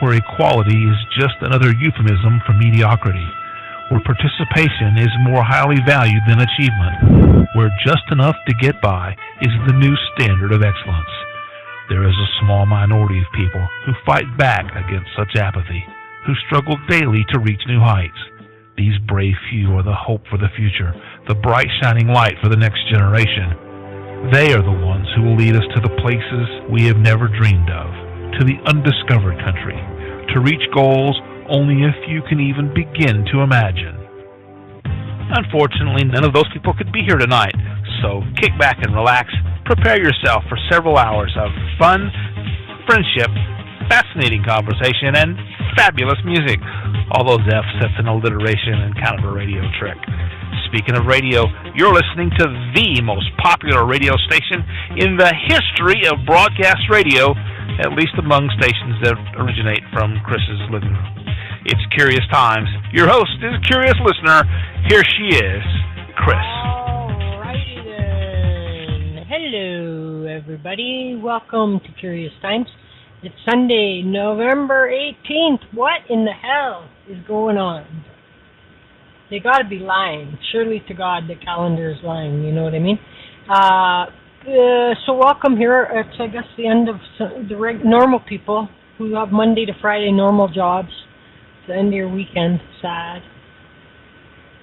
where equality is just another euphemism for mediocrity, where participation is more highly valued than achievement, where just enough to get by is the new standard of excellence. There is a small minority of people who fight back against such apathy, who struggle daily to reach new heights. These brave few are the hope for the future, the bright shining light for the next generation. They are the ones who will lead us to the places we have never dreamed of, to the undiscovered country, to reach goals only a few can even begin to imagine. Unfortunately, none of those people could be here tonight, so kick back and relax. Prepare yourself for several hours of fun, friendship, fascinating conversation, and fabulous music. All those F's, that's an alliteration and kind of a radio trick. Speaking of radio, you're listening to the most popular radio station in the history of broadcast radio, at least among stations that originate from Chris's living room. It's Curious Times. Your host is a curious listener. Here she is, Chris. Alrighty then. Hello, everybody. Welcome to Curious Times. It's Sunday, November 18th. What in the hell is going on? They got to be lying. Surely to God, the calendar is lying. You know what I mean? So welcome here. It's, I guess, the end of the normal people who have Monday to Friday normal jobs. It's the end of your weekend. Sad.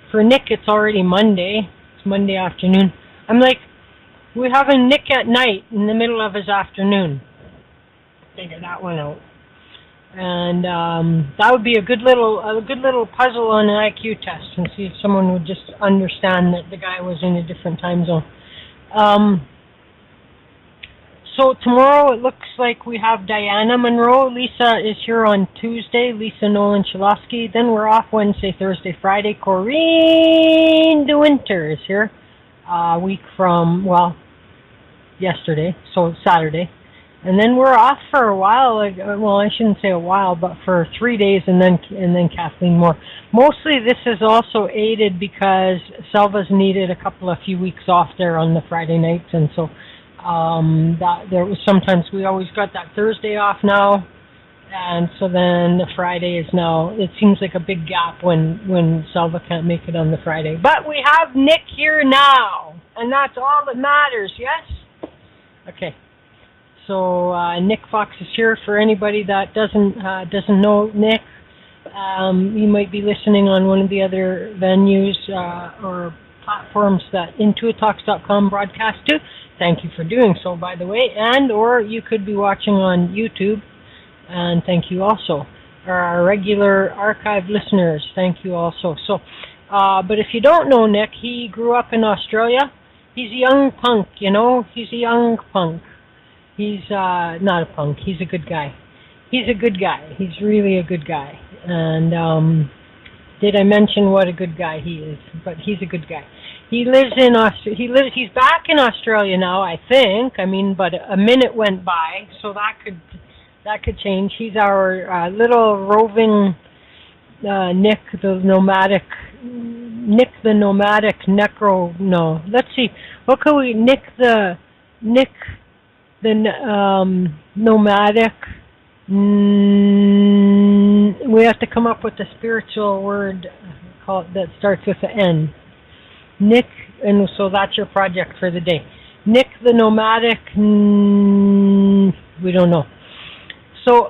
For Nick, it's already Monday. It's Monday afternoon. I'm like, we're having Nick at night in the middle of his afternoon. Figure that one out. And that would be a good little puzzle on an IQ test, and see if someone would just understand that the guy was in a different time zone. So tomorrow it looks like we have Diana Monroe. Lisa is here on Tuesday. Lisa Nolan Chalosky. Then we're off Wednesday, Thursday, Friday. Corinne DeWinter is here. A week from, yesterday, so Saturday. And then we're off for a while. I shouldn't say a while, but for 3 days, and then Kathleen Moore. Mostly this is also aided because Selva's needed a few weeks off there on the Friday nights, and so that there was sometimes we always got that Thursday off now, and so then the Friday is now. It seems like a big gap when Selva can't make it on the Friday. But we have Nick here now, and that's all that matters. Yes. Okay. So Nick Fox is here. For anybody that doesn't know Nick, you might be listening on one of the other venues or platforms that IntuiTalks.com broadcast to. Thank you for doing so, by the way. Or you could be watching on YouTube, and thank you also. Our regular archive listeners, thank you also. So, but if you don't know Nick, he grew up in Australia. He's a young punk, you know. He's a young punk. He's not a punk. He's a good guy. He's a good guy. He's really a good guy. And did I mention what a good guy he is? But he's a good guy. He lives in He's back in Australia now, I think. I mean, but a minute went by, so that could change. He's our little roving Nick the nomadic necro. No, let's see. What could we Nick the nomadic. We have to come up with a spiritual word that starts with an N. Nick, and so that's your project for the day. Nick the nomadic. We don't know. So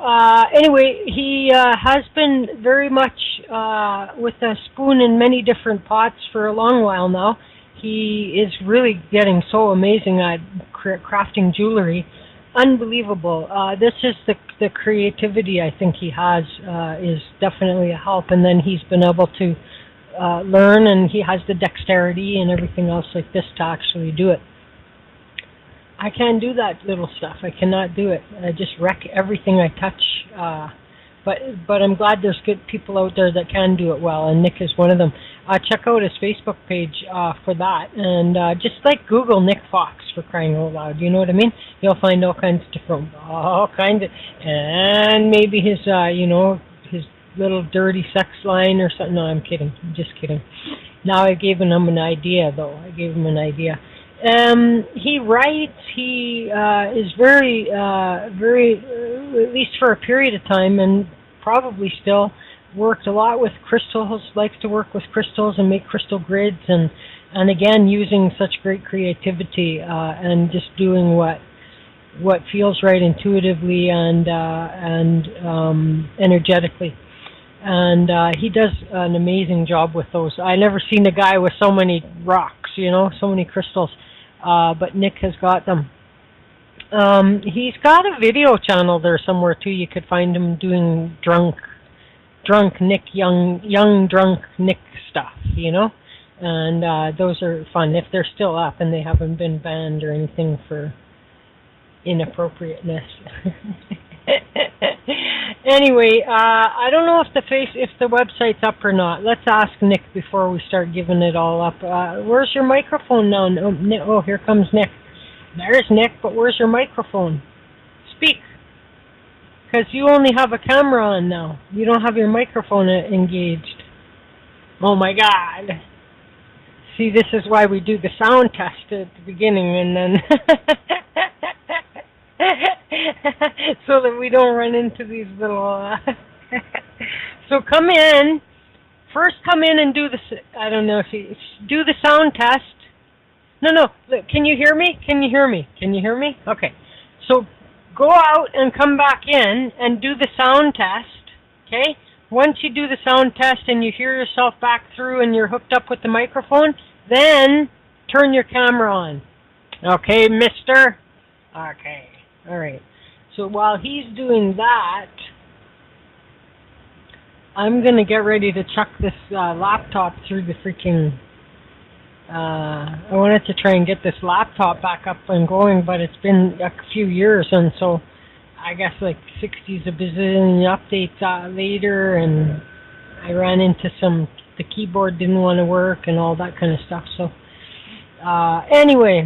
anyway, he has been very much with a spoon in many different pots for a long while now. He is really getting so amazing at crafting jewelry. Unbelievable. This is the creativity I think he has is definitely a help. And then he's been able to learn, and he has the dexterity and everything else like this to actually do it. I can't do that little stuff. I cannot do it. I just wreck everything I touch. But I'm glad there's good people out there that can do it well, and Nick is one of them. Check out his Facebook page for that, and just like Google Nick Fox, for crying out loud. You know what I mean? You'll find all kinds of and maybe his his little dirty sex line or something. No, I'm kidding. I'm just kidding. Now I gave him an idea, though. He writes. He is very, at least for a period of time, and probably still, worked a lot with crystals, likes to work with crystals and make crystal grids, and again, using such great creativity and just doing what feels right intuitively and energetically. And he does an amazing job with those. I never seen a guy with so many rocks, so many crystals. But Nick has got them. He's got a video channel there somewhere too. You could find him doing drunk Nick, young drunk Nick stuff, And those are fun if they're still up and they haven't been banned or anything for inappropriateness. Anyway, I don't know if the website's up or not. Let's ask Nick before we start giving it all up. Where's your microphone now? Oh, here comes Nick. There's Nick, but where's your microphone? Speak. Because you only have a camera on now. You don't have your microphone engaged. Oh my God. See, this is why we do the sound test at the beginning and then so that we don't run into these little So come in. First come in and do the do the sound test. No. Can you hear me? Can you hear me? Okay. So go out and come back in and do the sound test. Okay? Once you do the sound test and you hear yourself back through and you're hooked up with the microphone, then turn your camera on. Okay, mister? Okay. All right. So while he's doing that, I'm going to get ready to chuck this laptop through the freaking... I wanted to try and get this laptop back up and going, but it's been a few years, and so I guess like 60s a bazillion updates later, and I ran into the keyboard didn't want to work and all that kind of stuff. So anyway,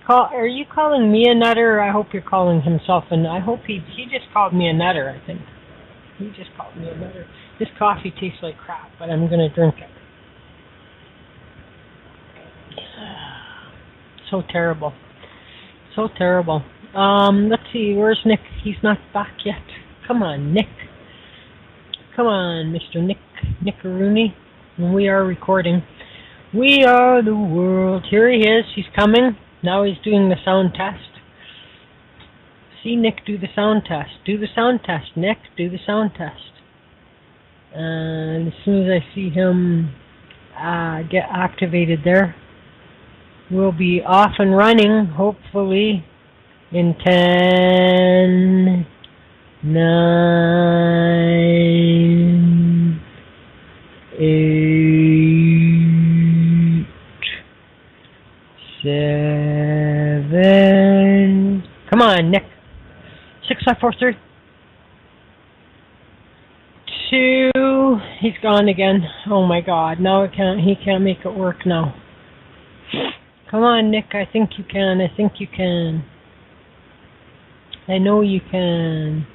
are you calling me a nutter? I hope you're calling himself, and I hope he just called me a nutter. I think he just called me a nutter. This coffee tastes like crap, but I'm gonna drink it. So terrible. Let's see, where's Nick? He's not back yet. Come on, Nick. Come on, Mr. Nickaroony. We are recording. We are the world. Here he is. He's coming. Now he's doing the sound test. See Nick do the sound test. Do the sound test, Nick. Do the sound test. And as soon as I see him get activated there, we'll be off and running, hopefully, in 10, 9, 8, 7. Come on, Nick. 6, 5, 4, 3, 2. He's gone again. Oh my God! Now he can't make it work now. Come on, Nick. I think you can. I know you can.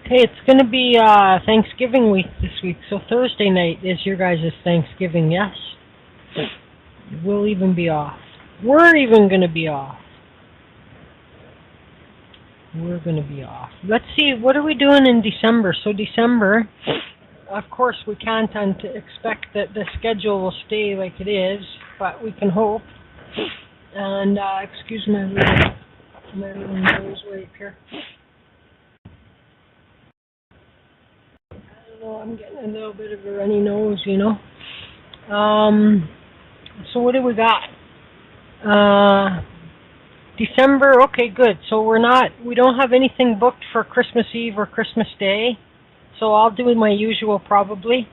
Okay, it's going to be Thanksgiving week this week, so Thursday night is your guys' Thanksgiving, yes? We'll even be off. We're even going to be off. Let's see, what are we doing in December? So December, of course, we can't expect that the schedule will stay like it is, but we can hope. And excuse my little nose wipe here. I don't know, I'm getting a little bit of a runny nose, So what do we got? December, okay, good. So we don't have anything booked for Christmas Eve or Christmas Day. So I'll do my usual probably.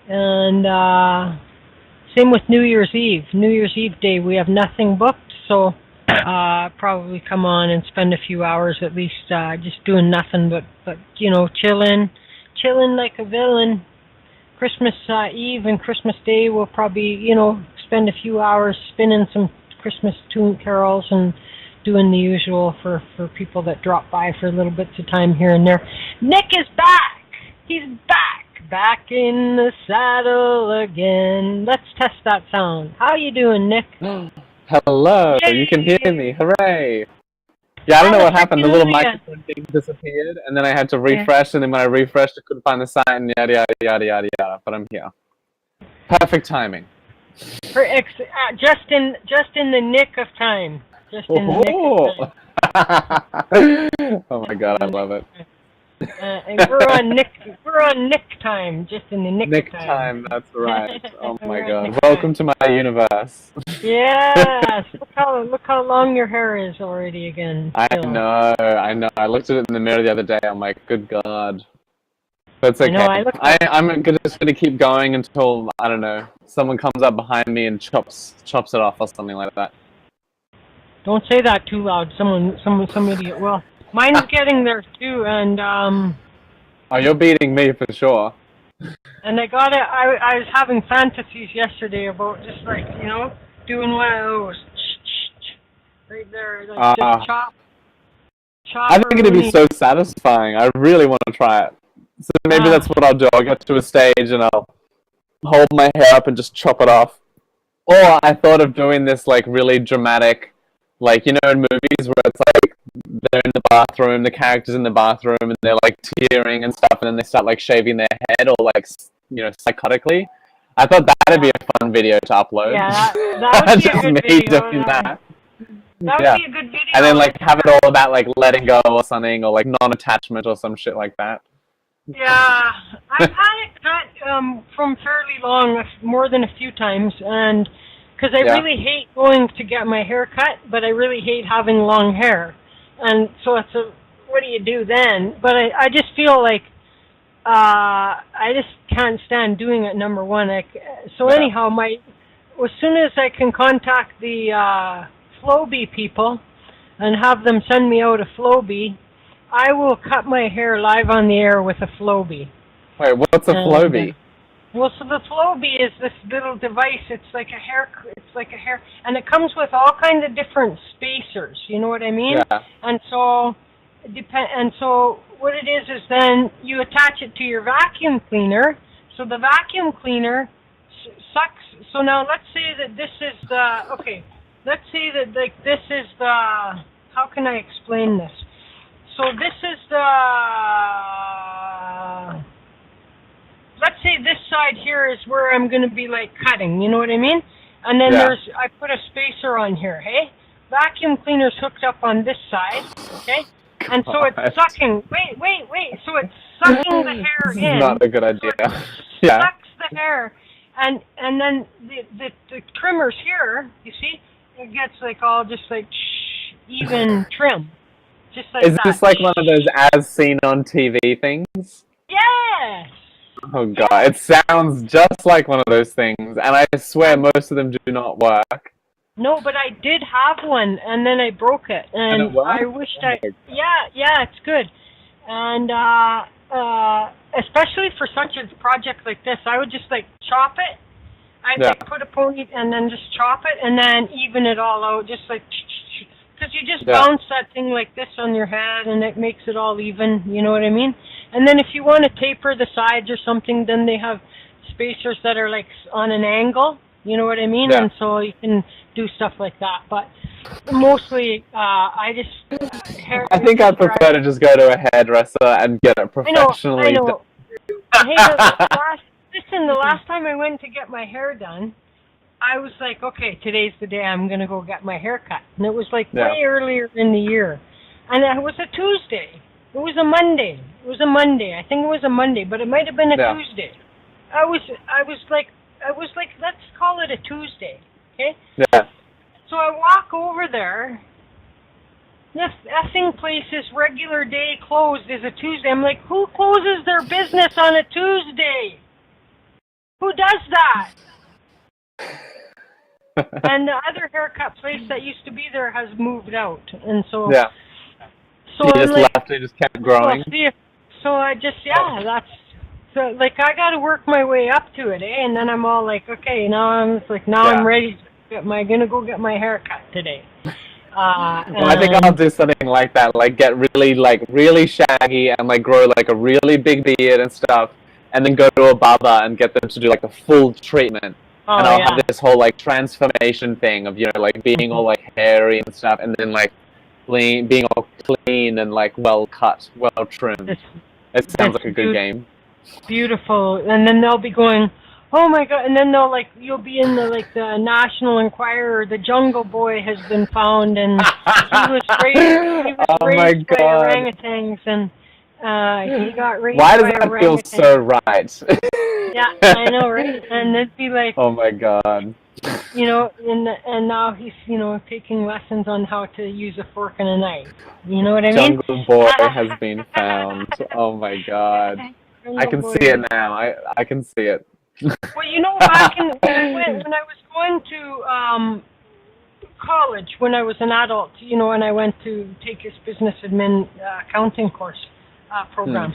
And same with New Year's Eve. New Year's Eve day, we have nothing booked. So probably come on and spend a few hours at least just doing nothing but chilling like a villain. Christmas Eve and Christmas Day, we'll probably, spend a few hours spinning some Christmas tune carols and doing the usual for people that drop by for little bits of time here and there. Nick is back! He's back in the saddle again. Let's test that sound. How you doing, Nick? Hello, Yay! you can hear me. Hooray! Yeah, I don't know what the happened. The freaking little movie. microphone thing disappeared, and then I had to refresh, and then when I refreshed, I couldn't find the site, and yada, yada, yada, yada, yada. But I'm here. Perfect timing. Just in the nick of time. Just in the nick of time. Oh my god, I love it. And we're on Nick time, just in the nick Nick of time. time, that's right. Oh my We're god. Nick Welcome time. to my universe. Yes. Look how long your hair is already again. I know. I looked at it in the mirror the other day. I'm like, good god. But it's okay. I'm just gonna keep going until, I don't know, someone comes up behind me and chops it off or something like that. Don't say that too loud. Some idiot will. Mine's getting there too, and Oh, you're beating me for sure. And I was having fantasies yesterday about just like, doing one of those right there, like just chop. I think it'd be so satisfying. I really want to try it. So maybe that's what I'll do. I'll get to a stage and I'll hold my hair up and just chop it off. Or I thought of doing this like really dramatic, like, in movies where it's like they're in the bathroom, the characters in the bathroom, and they're like tearing and stuff, and then they start like shaving their head or like, psychotically. I thought that'd be a fun video to upload. Yeah, that would be a good video. Doing that. That would be a good video. And then like have it all about like letting go or something, or like non-attachment or some shit like that. Yeah, I've had it cut from fairly long, more than a few times, and because I really hate going to get my hair cut, but I really hate having long hair, and so what do you do then? But I just feel like I just can't stand doing it. Number one, anyhow, as soon as I can contact the Flowbee people and have them send me out a Flowbee, I will cut my hair live on the air with a Flowbee. Wait, what's a Flowbee? Well, so the Flowbee is this little device. It's like a hair, and it comes with all kinds of different spacers. You know what I mean? Yeah. And so what it is then you attach it to your vacuum cleaner. So the vacuum cleaner sucks. So now let's say that this is Let's say that like this is how can I explain this? So this is let's say this side here is where I'm going to be like cutting, you know what I mean? And then I put a spacer on here, hey? Vacuum cleaner's hooked up on this side, okay? And so it's sucking, wait, so it's sucking the hair in. This is not a good idea. So it sucks the hair, and then the trimmers here, you see, it gets like all just like even trim. Just like Is this like one of those as seen on TV things? Yes! Oh god, it sounds just like one of those things, and I swear most of them do not work. No, but I did have one, and then I broke it, and I wished yeah, it's good. And especially for such a project like this, I would just like chop it. I'd like put a pony and then just chop it, and then even it all out, just like, because you just bounce that thing like this on your head, and it makes it all even, you know what I mean? And then if you want to taper the sides or something, then they have spacers that are like on an angle, you know what I mean? And so you can do stuff like that. But mostly, I think I'd prefer to just go to a hairdresser and get it professionally done. Hey, the last time I went to get my hair done, I was like, okay, today's the day I'm going to go get my hair cut. And it was like way earlier in the year. And it was a Tuesday. It was a Monday. I think it was a Monday, but it might have been a Tuesday. I was like, let's call it a Tuesday, okay? Yeah. So I walk over there. This effing place's regular day closed is a Tuesday. I'm like, who closes their business on a Tuesday? Who does that? And the other haircut place that used to be there has moved out, and so so you just left. It just kept growing. So I just that's so like I got to work my way up to it, eh? And then I'm all like, okay, I'm ready. Gonna go get my hair cut today. I think I'll do something like that, like get really shaggy and like grow like a really big beard and stuff, and then go to a barber and get them to do like the full treatment. And I'll have this whole like transformation thing of like being all like hairy and stuff, and then like being all clean and like well cut, well trimmed. It sounds like a good game. Beautiful. And then they'll be going, oh my god, and then they'll you'll be in the National Enquirer, the Jungle Boy has been found, and he was raised by orangutans, and he got raised by orangutans. Why does that feel so right? Yeah, I know, right? And it'd be like, oh my god. You know, and now he's, taking lessons on how to use a fork and a knife. You know what I mean? Jungle Boy has been found. Oh my god. I can see it now. I can see it. Well, back when I was going to college, when I was an adult, and I went to take his business admin accounting course program.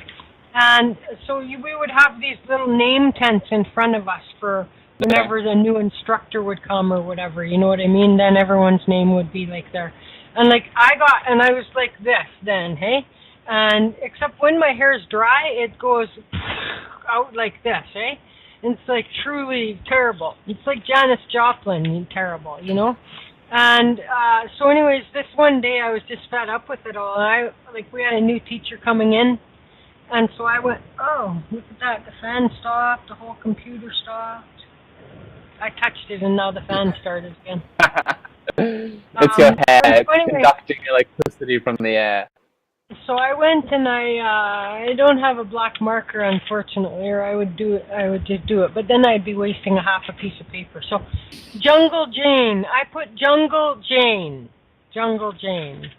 And so we would have these little name tents in front of us for whenever the new instructor would come or whatever, you know what I mean? Then everyone's name would be there. And I was like this then, hey? And except when my hair is dry, it goes out like this, eh? And it's truly terrible. It's like Janis Joplin, terrible, And so anyways, this one day I was just fed up with it all. And we had a new teacher coming in. And so I went, oh, look at that. The fan stopped. The whole computer stopped. I touched it, and now the fan started again. It's your hair conducting electricity from the air. So I went, and I don't have a black marker, unfortunately, or I would just do it. But then I'd be wasting a half a piece of paper. So Jungle Jane. I put Jungle Jane. Jungle Jane.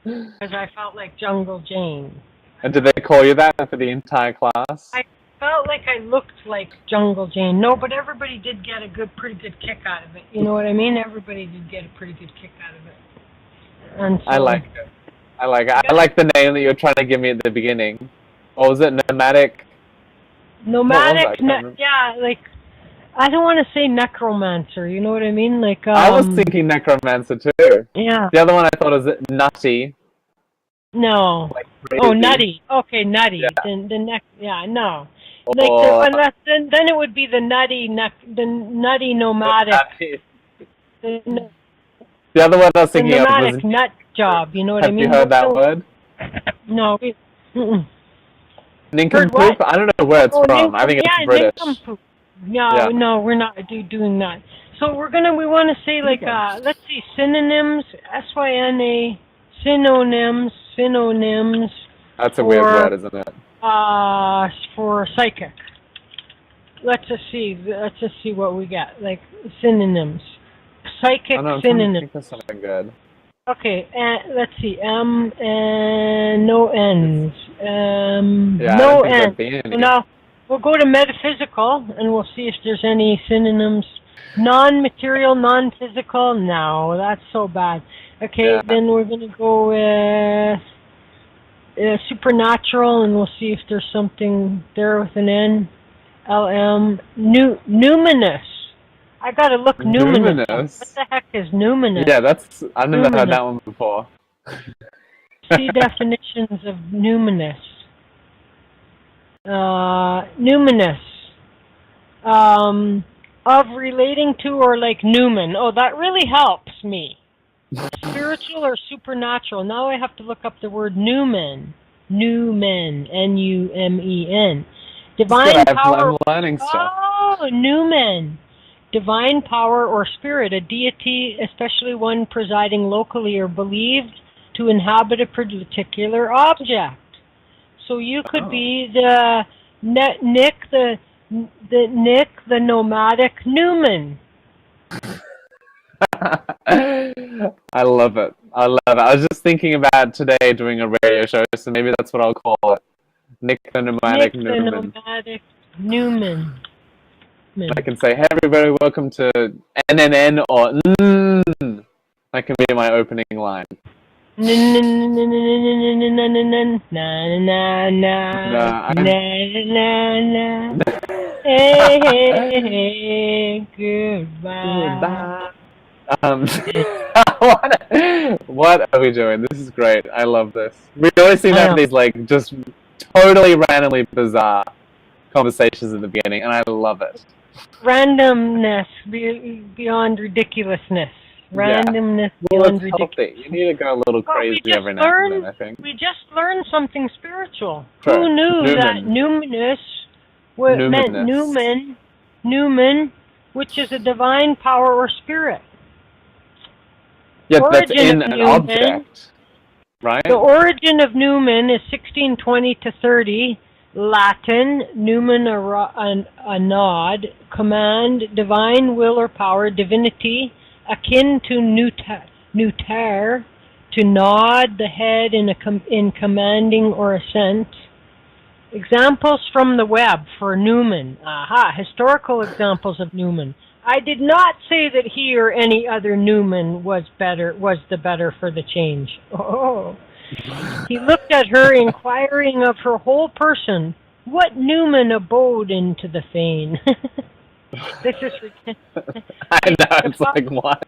Because I felt like Jungle Jane. And did they call you that for the entire class? I felt like I looked like Jungle Jane. No, but everybody did get a pretty good kick out of it. You know what I mean? Everybody did get a pretty good kick out of it. And so, I like it. I like the name that you were trying to give me at the beginning. Or was it Nomadic? Nomadic, yeah, I don't want to say necromancer, you know what I mean? I was thinking necromancer too. Yeah. The other one I thought was Nutty. No. Nutty. Okay, Nutty. Yeah. No. Unless then it would be the nutty nomadic. The other one I was thinking of was nut job. You know what I mean? Have you heard that word? No. Nincompoop? I don't know where it's from. I think it's British. Nincompoop. No, we're not doing that. So we want to say let's see, synonyms, SYNA, synonyms. That's a weird word, isn't it? For psychic. Let's just see what we get. Synonyms. Psychic synonyms. I think that's something good. Okay, let's see. No N's. No N's. Now, we'll go to metaphysical, and we'll see if there's any synonyms. Non-material, non-physical. No, that's so bad. Okay, then we're going to go with supernatural, and we'll see if there's something there with an N. LM. Numinous. I got to look numinous. What the heck is numinous? Yeah, I've never heard that one before. See definitions of numinous. Numinous. Of relating to or like Newman. Oh, that really helps me. Spiritual or supernatural. Now I have to look up the word Newman. Newman. N-U-M-E-N. Divine power. I'm learning stuff. Oh, Newman. Divine power or spirit, a deity, especially one presiding locally or believed to inhabit a particular object. So you could be the Nick the nomadic Newman. I love it. I was just thinking about today doing a radio show, so maybe that's what I'll call it. Nick the nomadic Newman. Nick the nomadic Newman. I can say, hey everybody, welcome to NNN or That can be my opening line. Hey, goodbye. What are we doing? This is great. I love this. We always seem to have these just totally randomly bizarre conversations at the beginning, and I love it. Randomness beyond ridiculousness. Randomness Well, beyond it's ridiculous. healthy. You need to go a little crazy every now and then, I think. We just learned something spiritual. Sure. Who knew Numen. that numinous meant numen, which is a divine power or spirit? Yeah, that's Origin in of an numen, object, right? The origin of numen is 1620 to 30. Latin, numen a nod, command, divine will or power, divinity, akin to nutere, to nod the head in commanding or assent. Examples from the web for numen. Aha, historical examples of numen. I did not say that he or any other numen was the better for the change. Oh. He looked at her, inquiring of her whole person, what numen abode into the fane? This is I know, it's like, what?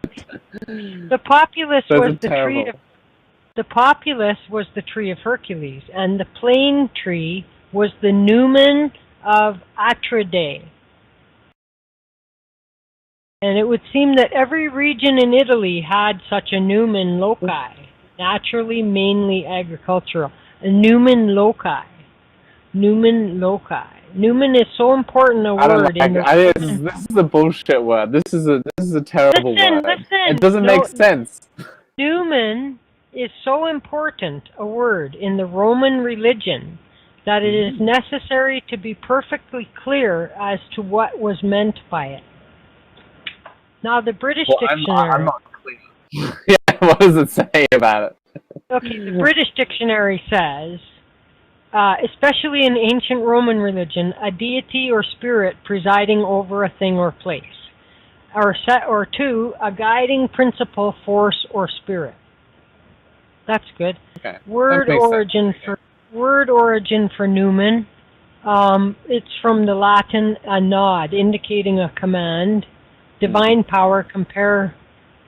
The populace was the terrible. tree of the populace was the tree of Hercules, and the plane tree was the numen of Atridae. And it would seem that every region in Italy had such a numen loci, naturally mainly agricultural. A numen loci. Numen loci. Numen is so important a word. This is a bullshit word. This is a terrible word. Listen. It doesn't make sense. Numen is so important a word in the Roman religion that it is necessary to be perfectly clear as to what was meant by it. Now, the British Dictionary... I'm not clear. Yeah, what does it say about it? Okay, the British Dictionary says, especially in ancient Roman religion, a deity or spirit presiding over a thing or place. Or two, a guiding principle, force, or spirit. That's good. Okay. Word origin for numen. It's from the Latin a nod, indicating a command. Divine power, compare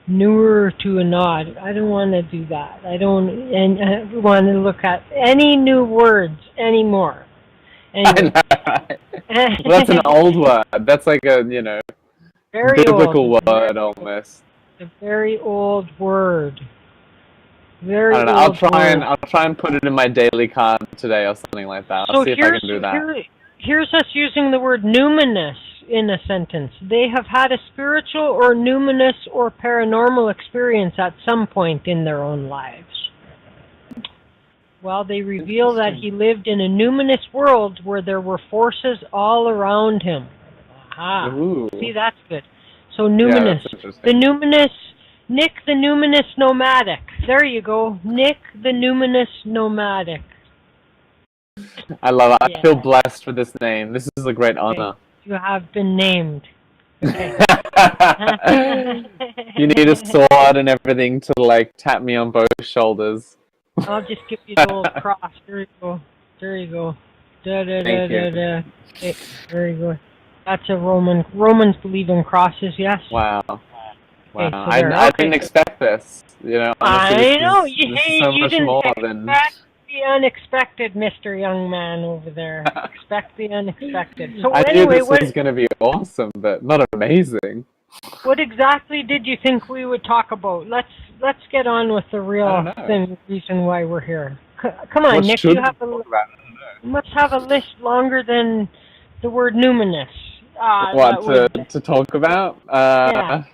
newer to a nod. I don't want to do that. I don't want to look at any new words anymore. Anyway. Well, that's an old word. That's like a, very biblical old. word almost. A very old word. Very I don't know. old I'll try and put it in my daily card today or something like that. I'll see if I can do that. Here's us using the word numinous in a sentence. They have had a spiritual or numinous or paranormal experience at some point in their own lives. Well, they reveal that he lived in a numinous world where there were forces all around him. Aha. Ooh. See, that's good. So numinous. Yeah, The numinous, Nick the numinous nomadic. There you go. Nick the numinous nomadic. I love it. I feel blessed for this name. This is a great honor. You have been named. Okay. You need a sword and everything to tap me on both shoulders. I'll just give you the old cross. There you go. There you go. Da da da da da. Okay, there you go. That's a Roman. Romans believe in crosses. Yes. Wow. Wow. Okay, So I didn't expect this. Honestly, I know. This is so much more than. The unexpected, Mr. Young Man over there. Expect the unexpected. So I anyway, knew this was going to be awesome, but not amazing. What exactly did you think we would talk about? Let's get on with the real reason why we're here. Come on, Nick. You must have a list longer than the word numinous. To talk about? I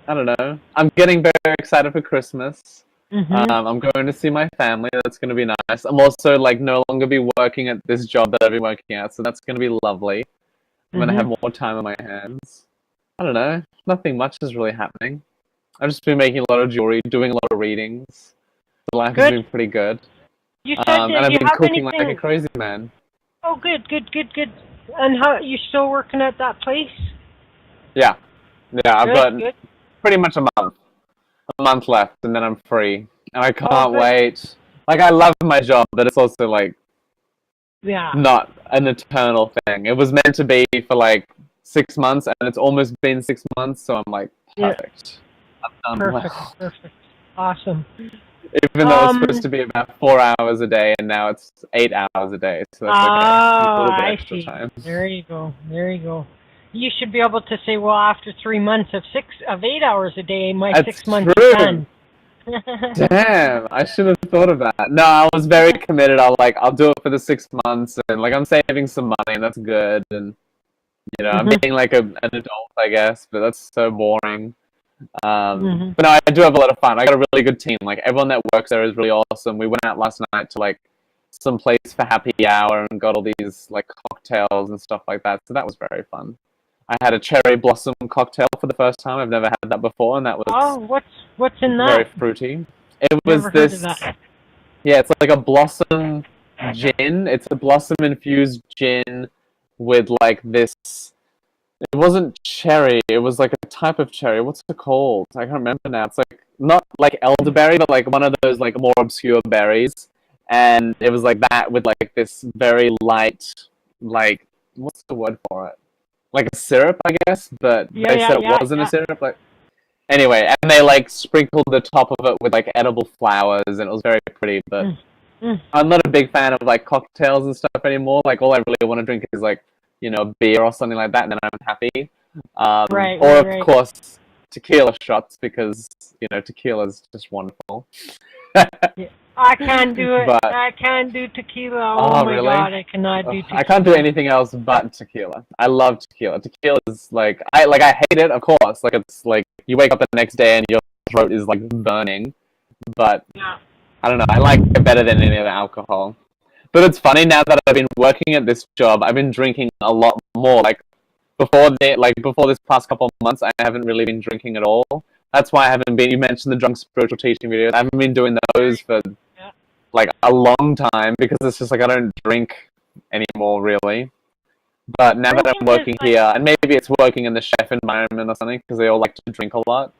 don't know. I'm getting very excited for Christmas. Mm-hmm. I'm going to see my family. That's going to be nice. I'm also no longer be working at this job that I've been working at, so that's going to be lovely. I'm going to have more time on my hands. I don't know. Nothing much is really happening. I've just been making a lot of jewelry, doing a lot of readings. The life has been pretty good. You said and I've been cooking like a crazy man. Oh, good. And how you still working at that place? Yeah. I've got pretty much a month left, and then I'm free, and I can't wait. I love my job, but it's also not an eternal thing. It was meant to be for 6 months, and it's almost been 6 months, so I'm perfect. I'm done. Perfect. Awesome. Even though it's supposed to be about 4 hours a day, and now it's 8 hours a day, so that's okay. A little bit extra time. There you go. you should be able to say, well, after 3 months of 8 hours a day, my That's 6 months true. is done. Damn, I should have thought of that. No, I was very committed. I'll do it for the 6 months, and like I'm saving some money, and that's good. And I'm being like an adult, I guess, but that's so boring. But no, I do have a lot of fun. I got a really good team. Like everyone that works there is really awesome. We went out last night to like some place for happy hour and got all these like cocktails and stuff like that. So that was very fun. I had a cherry blossom cocktail for the first time. I've never had that before, and that was what's in that? very fruity. It was Never this. Heard of that. Yeah, it's like a blossom gin. It's a blossom infused gin with like this. It wasn't cherry. It was like a type of cherry. What's it called? I can't remember now. It's like not like elderberry, but like one of those like more obscure berries. And it was like that with like this very light, like what's the word for it? Like a syrup, I guess. But they said it wasn't a syrup. Like anyway, and they like sprinkled the top of it with like edible flowers, and it was very pretty. But I'm not a big fan of like cocktails and stuff anymore. Like all I really want to drink is like beer or something like that, and then I'm happy. Of course, tequila shots because tequila is just wonderful. I can't do it. I can't do tequila. Oh my really? God, I cannot do tequila. I can't do anything else but tequila. I love tequila. Tequila is like I hate it, of course. Like it's like you wake up the next day and your throat is like burning. But I don't know. I like it better than any other alcohol. But it's funny now that I've been working at this job, I've been drinking a lot more. Like before this past couple of months, I haven't really been drinking at all. That's why I haven't been. You mentioned the drunk spiritual teaching videos. I haven't been doing those for like a long time because it's just like I don't drink anymore really. But now that I'm working here, and maybe it's working in the chef environment or something because they all like to drink a lot.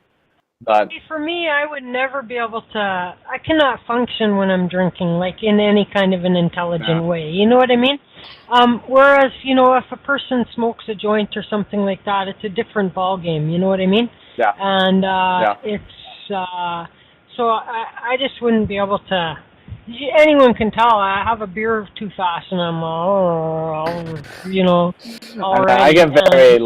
But for me, I would never be able to. I cannot function when I'm drinking, like in any kind of an intelligent way. You know what I mean? Whereas, if a person smokes a joint or something like that, it's a different ball game. You know what I mean? Yeah. And it's so I just wouldn't be able to. Anyone can tell I have a beer too fast, and I'm all right. I get very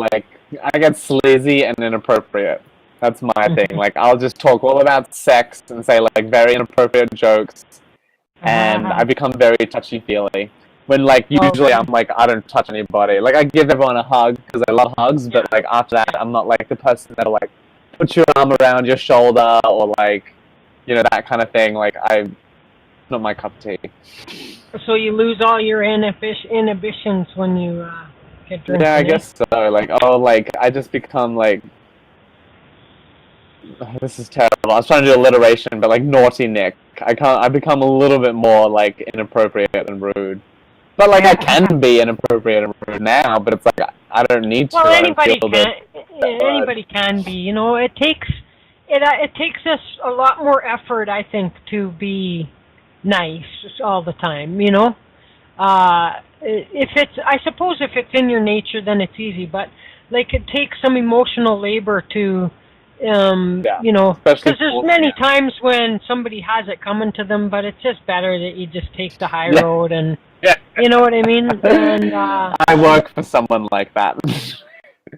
I get sleazy and inappropriate. That's my thing. Like, I'll just talk all about sex and say, like, very inappropriate jokes. And I become very touchy-feely. When, like, usually I'm like, I don't touch anybody. Like, I give everyone a hug because I love hugs. But, like, after that, I'm not, like, the person that'll, like, put your arm around your shoulder or, like, that kind of thing. Like, not my cup of tea. So you lose all your inhibitions when you get drinking. Yeah, I guess so. Like, I just become, like... This is terrible. I was trying to do alliteration, but like naughty Nick. I become a little bit more like inappropriate and rude. But like I can be inappropriate and rude now, but it's like I don't need to. Well, anybody can. Anybody can be. It takes us a lot more effort, I think, to be nice all the time. I suppose if it's in your nature, then it's easy. But like it takes some emotional labor to. Because there's many times when somebody has it coming to them, but it's just better that you just take the high road and, you know what I mean? And I work for someone like that.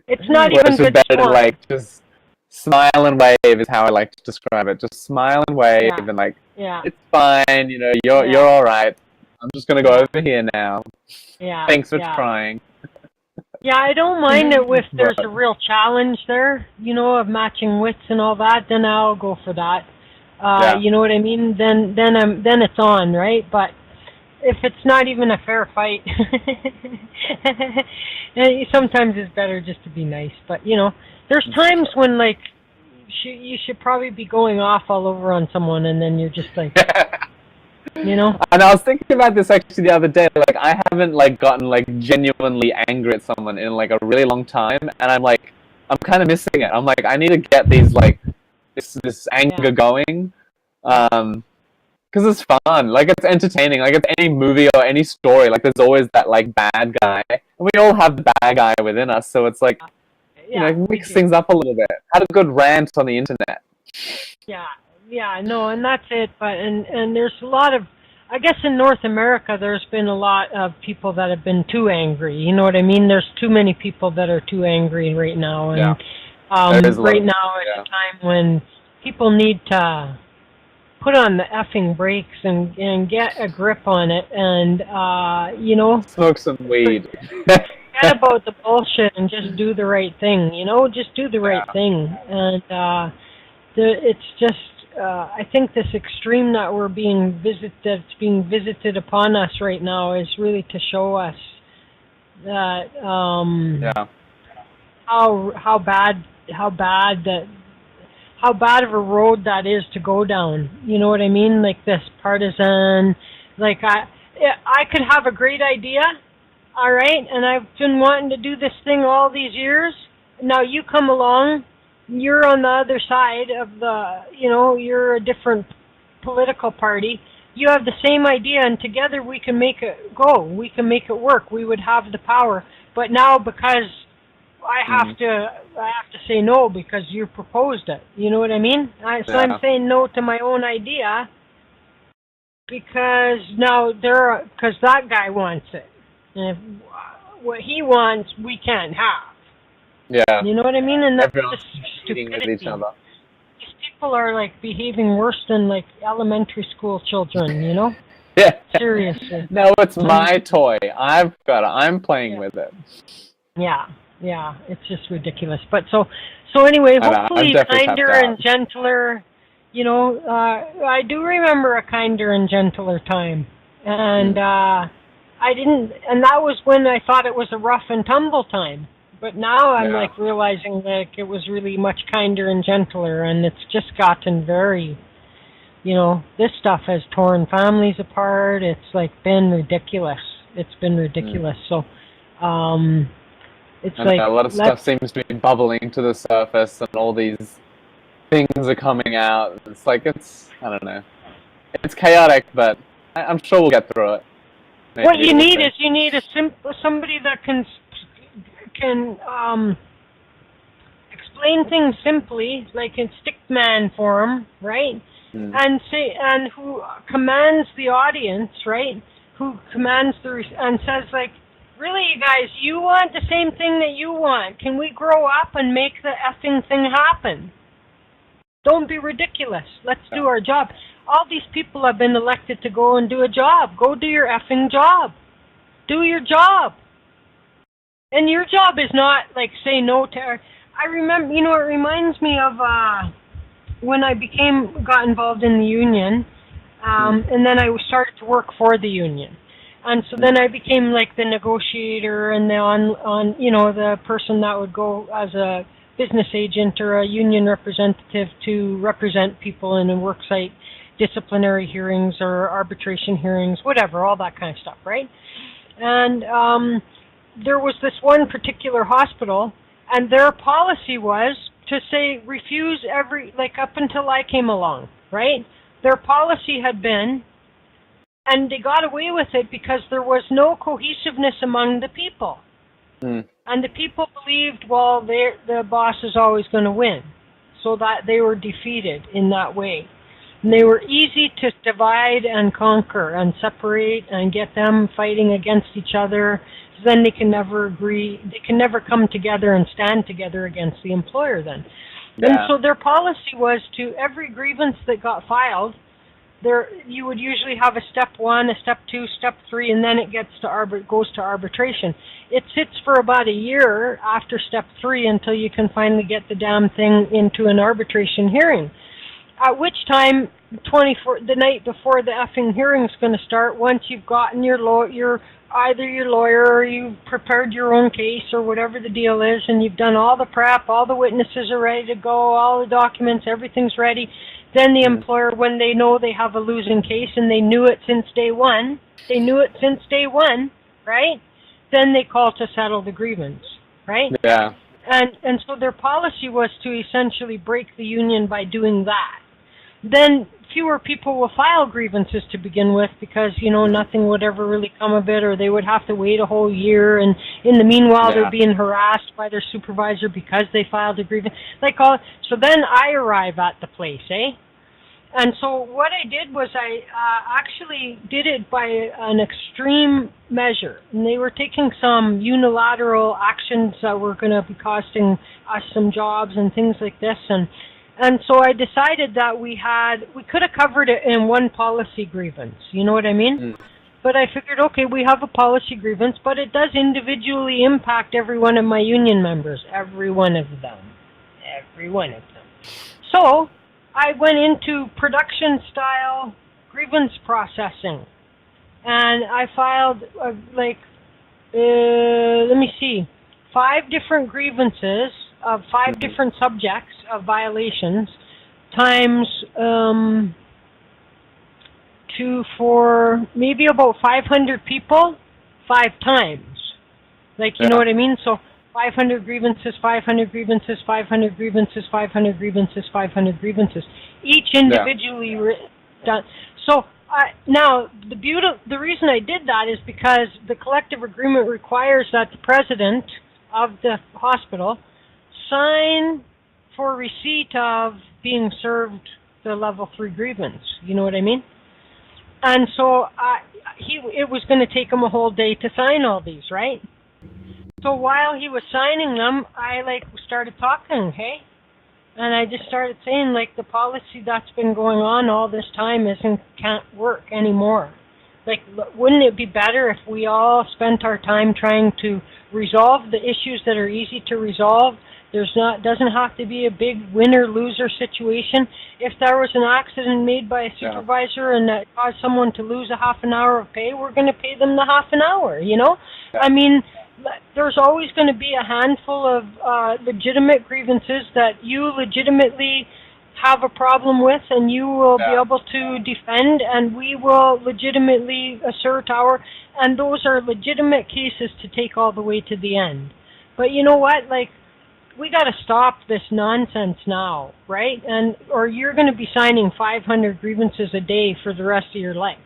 It's not even good better to like just smile and wave is how I like to describe it. Just smile and wave and like, it's fine, you're all right. I'm just gonna go over here now. Yeah. Thanks for trying. Yeah, I don't mind it if there's a real challenge there, of matching wits and all that. Then I'll go for that. You know what I mean? Then it's on, right? But if it's not even a fair fight, sometimes it's better just to be nice. But there's times when like you should probably be going off all over on someone, and then you're just like. And I was thinking about this actually the other day. Like, I haven't like gotten like genuinely angry at someone in like a really long time, and I'm kind of missing it. I'm like, I need to get these like this anger going, because it's fun. Like, it's entertaining. Like, it's any movie or any story. Like, there's always that like bad guy, and we all have the bad guy within us. So it's like, mix things up a little bit. Had a good rant on the internet. Yeah, no, and that's it. But and there's a lot of, I guess in North America, there's been a lot of people that have been too angry. You know what I mean? There's too many people that are too angry right now, and right now is a time when people need to put on the effing brakes and get a grip on it, and smoke some weed. Forget about the bullshit and just do the right thing. Just do the right thing, and it's just. I think this extreme that that's being visited upon us right now is really to show us that how bad of a road that is to go down. You know what I mean? Like this partisan. Like I could have a great idea, all right, and I've been wanting to do this thing all these years. Now you come along. You're on the other side of you're a different political party. You have the same idea, and together we can make it go. We can make it work. We would have the power. But now, because I have to say no because you proposed it. You know what I mean? So I'm saying no to my own idea because now because that guy wants it, and if what he wants we can't have. Yeah. You know what I mean? And that's Everyone's just competing with each other. These people are like behaving worse than like elementary school children, you know? Yeah. Seriously. No, it's my toy. I'm playing with it. Yeah. It's just ridiculous. But so anyway, hopefully kinder and gentler. I do remember a kinder and gentler time, and I didn't. And that was when I thought it was a rough and tumble time. But now I'm like realizing that it was really much kinder and gentler, and it's just gotten very, this stuff has torn families apart. It's like been ridiculous. It's been ridiculous. So, it's like a lot of stuff seems to be bubbling to the surface, and all these things are coming out. It's like I don't know. It's chaotic, but I'm sure we'll get through it. Maybe what you need is somebody that can explain things simply, like in stickman form, right? And who commands the audience, right? Who commands and says like, really, you guys, you want the same thing that you want. Can we grow up and make the effing thing happen? Don't be ridiculous. Let's do our job. All these people have been elected to go and do a job. Go do your effing job. Do your job. And your job is not, like, say no to... I remember, it reminds me of when I got involved in the union, and then I started to work for the union. And so then I became, like, the negotiator and the person that would go as a business agent or a union representative to represent people in a worksite disciplinary hearings or arbitration hearings, whatever, all that kind of stuff, right? And... there was this one particular hospital, and their policy was to say refuse up until I came along, right? Their policy had been, and they got away with it because there was no cohesiveness among the people. And the people believed, well, the boss is always going to win, so that they were defeated in that way. And they were easy to divide and conquer and separate and get them fighting against each other. Then they can never agree. They can never come together and stand together against the employer then. Yeah. And so their policy was to every grievance that got filed, you would usually have a step 1, a step 2, step 3, and then it goes to arbitration. It sits for about a year after step 3 until you can finally get the damn thing into an arbitration hearing. At which time, the night before the effing hearing is going to start, once you've gotten either your lawyer or you've prepared your own case or whatever the deal is, and you've done all the prep, all the witnesses are ready to go, all the documents, everything's ready, then the employer, when they know they have a losing case and they knew it since day one, right? Then they call to settle the grievance, right? Yeah. And so their policy was to essentially break the union by doing that. Then fewer people will file grievances to begin with because, nothing would ever really come of it, or they would have to wait a whole year, and in the meanwhile they're being harassed by their supervisor because they filed a grievance. So then I arrive at the place, And so what I did was I actually did it by an extreme measure. And they were taking some unilateral actions that were going to be costing us some jobs and things like this. And so I decided that we could have covered it in one policy grievance. You know what I mean? Mm. But I figured, okay, we have a policy grievance, but it does individually impact every one of my union members. Every one of them. Every one of them. So I went into production style grievance processing, and I filed let me see, 5 different grievances of 5 different subjects of violations times 2 for maybe about 500 people 5 times. Like, you know what I mean? So 500 grievances, 500 grievances, 500 grievances, 500 grievances, 500 grievances, each individually done. So now the reason I did that is because the collective agreement requires that the president of the hospital sign for receipt of being served the level 3 grievance. You know what I mean? And so it was going to take him a whole day to sign all these, right? So while he was signing them, I started talking, hey? And I just started saying, the policy that's been going on all this time can't work anymore. Wouldn't it be better if we all spent our time trying to resolve the issues that are easy to resolve? Doesn't have to be a big winner-loser situation. If there was an accident made by a supervisor and that caused someone to lose a half an hour of pay, we're going to pay them the half an hour, you know? Yeah. I mean, there's always going to be a handful of legitimate grievances that you legitimately have a problem with, and you will be able to defend, and we will legitimately assert and those are legitimate cases to take all the way to the end. But you know what? We got to stop this nonsense now, right? Or you're going to be signing 500 grievances a day for the rest of your life.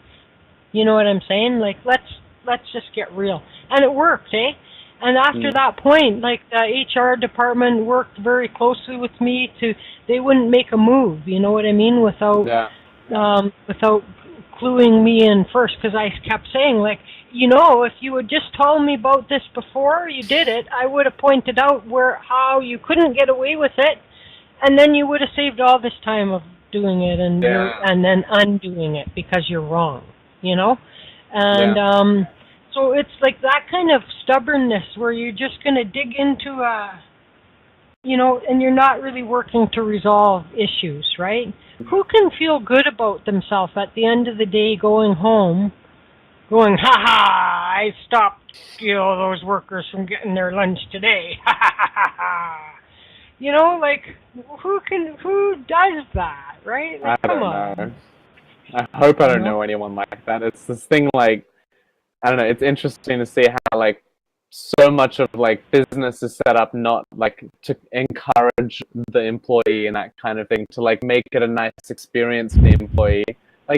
You know what I'm saying? Let's just get real. And it worked, eh? And after that point, the HR department worked very closely with me they wouldn't make a move, you know what I mean, without cluing me in first, because I kept saying, if you had just told me about this before you did it, I would have pointed out how you couldn't get away with it, and then you would have saved all this time of doing it and then undoing it because you're wrong, you know? And so it's that kind of stubbornness where you're just going to dig into and you're not really working to resolve issues, right? Who can feel good about themselves at the end of the day going home going, ha-ha, I stopped those workers from getting their lunch today. Ha-ha-ha-ha. You know, who does that, right? I don't know. I hope I don't know anyone like that. It's this thing I don't know, it's interesting to see how so much of business is set up not to encourage the employee and that kind of thing, to make it a nice experience for the employee.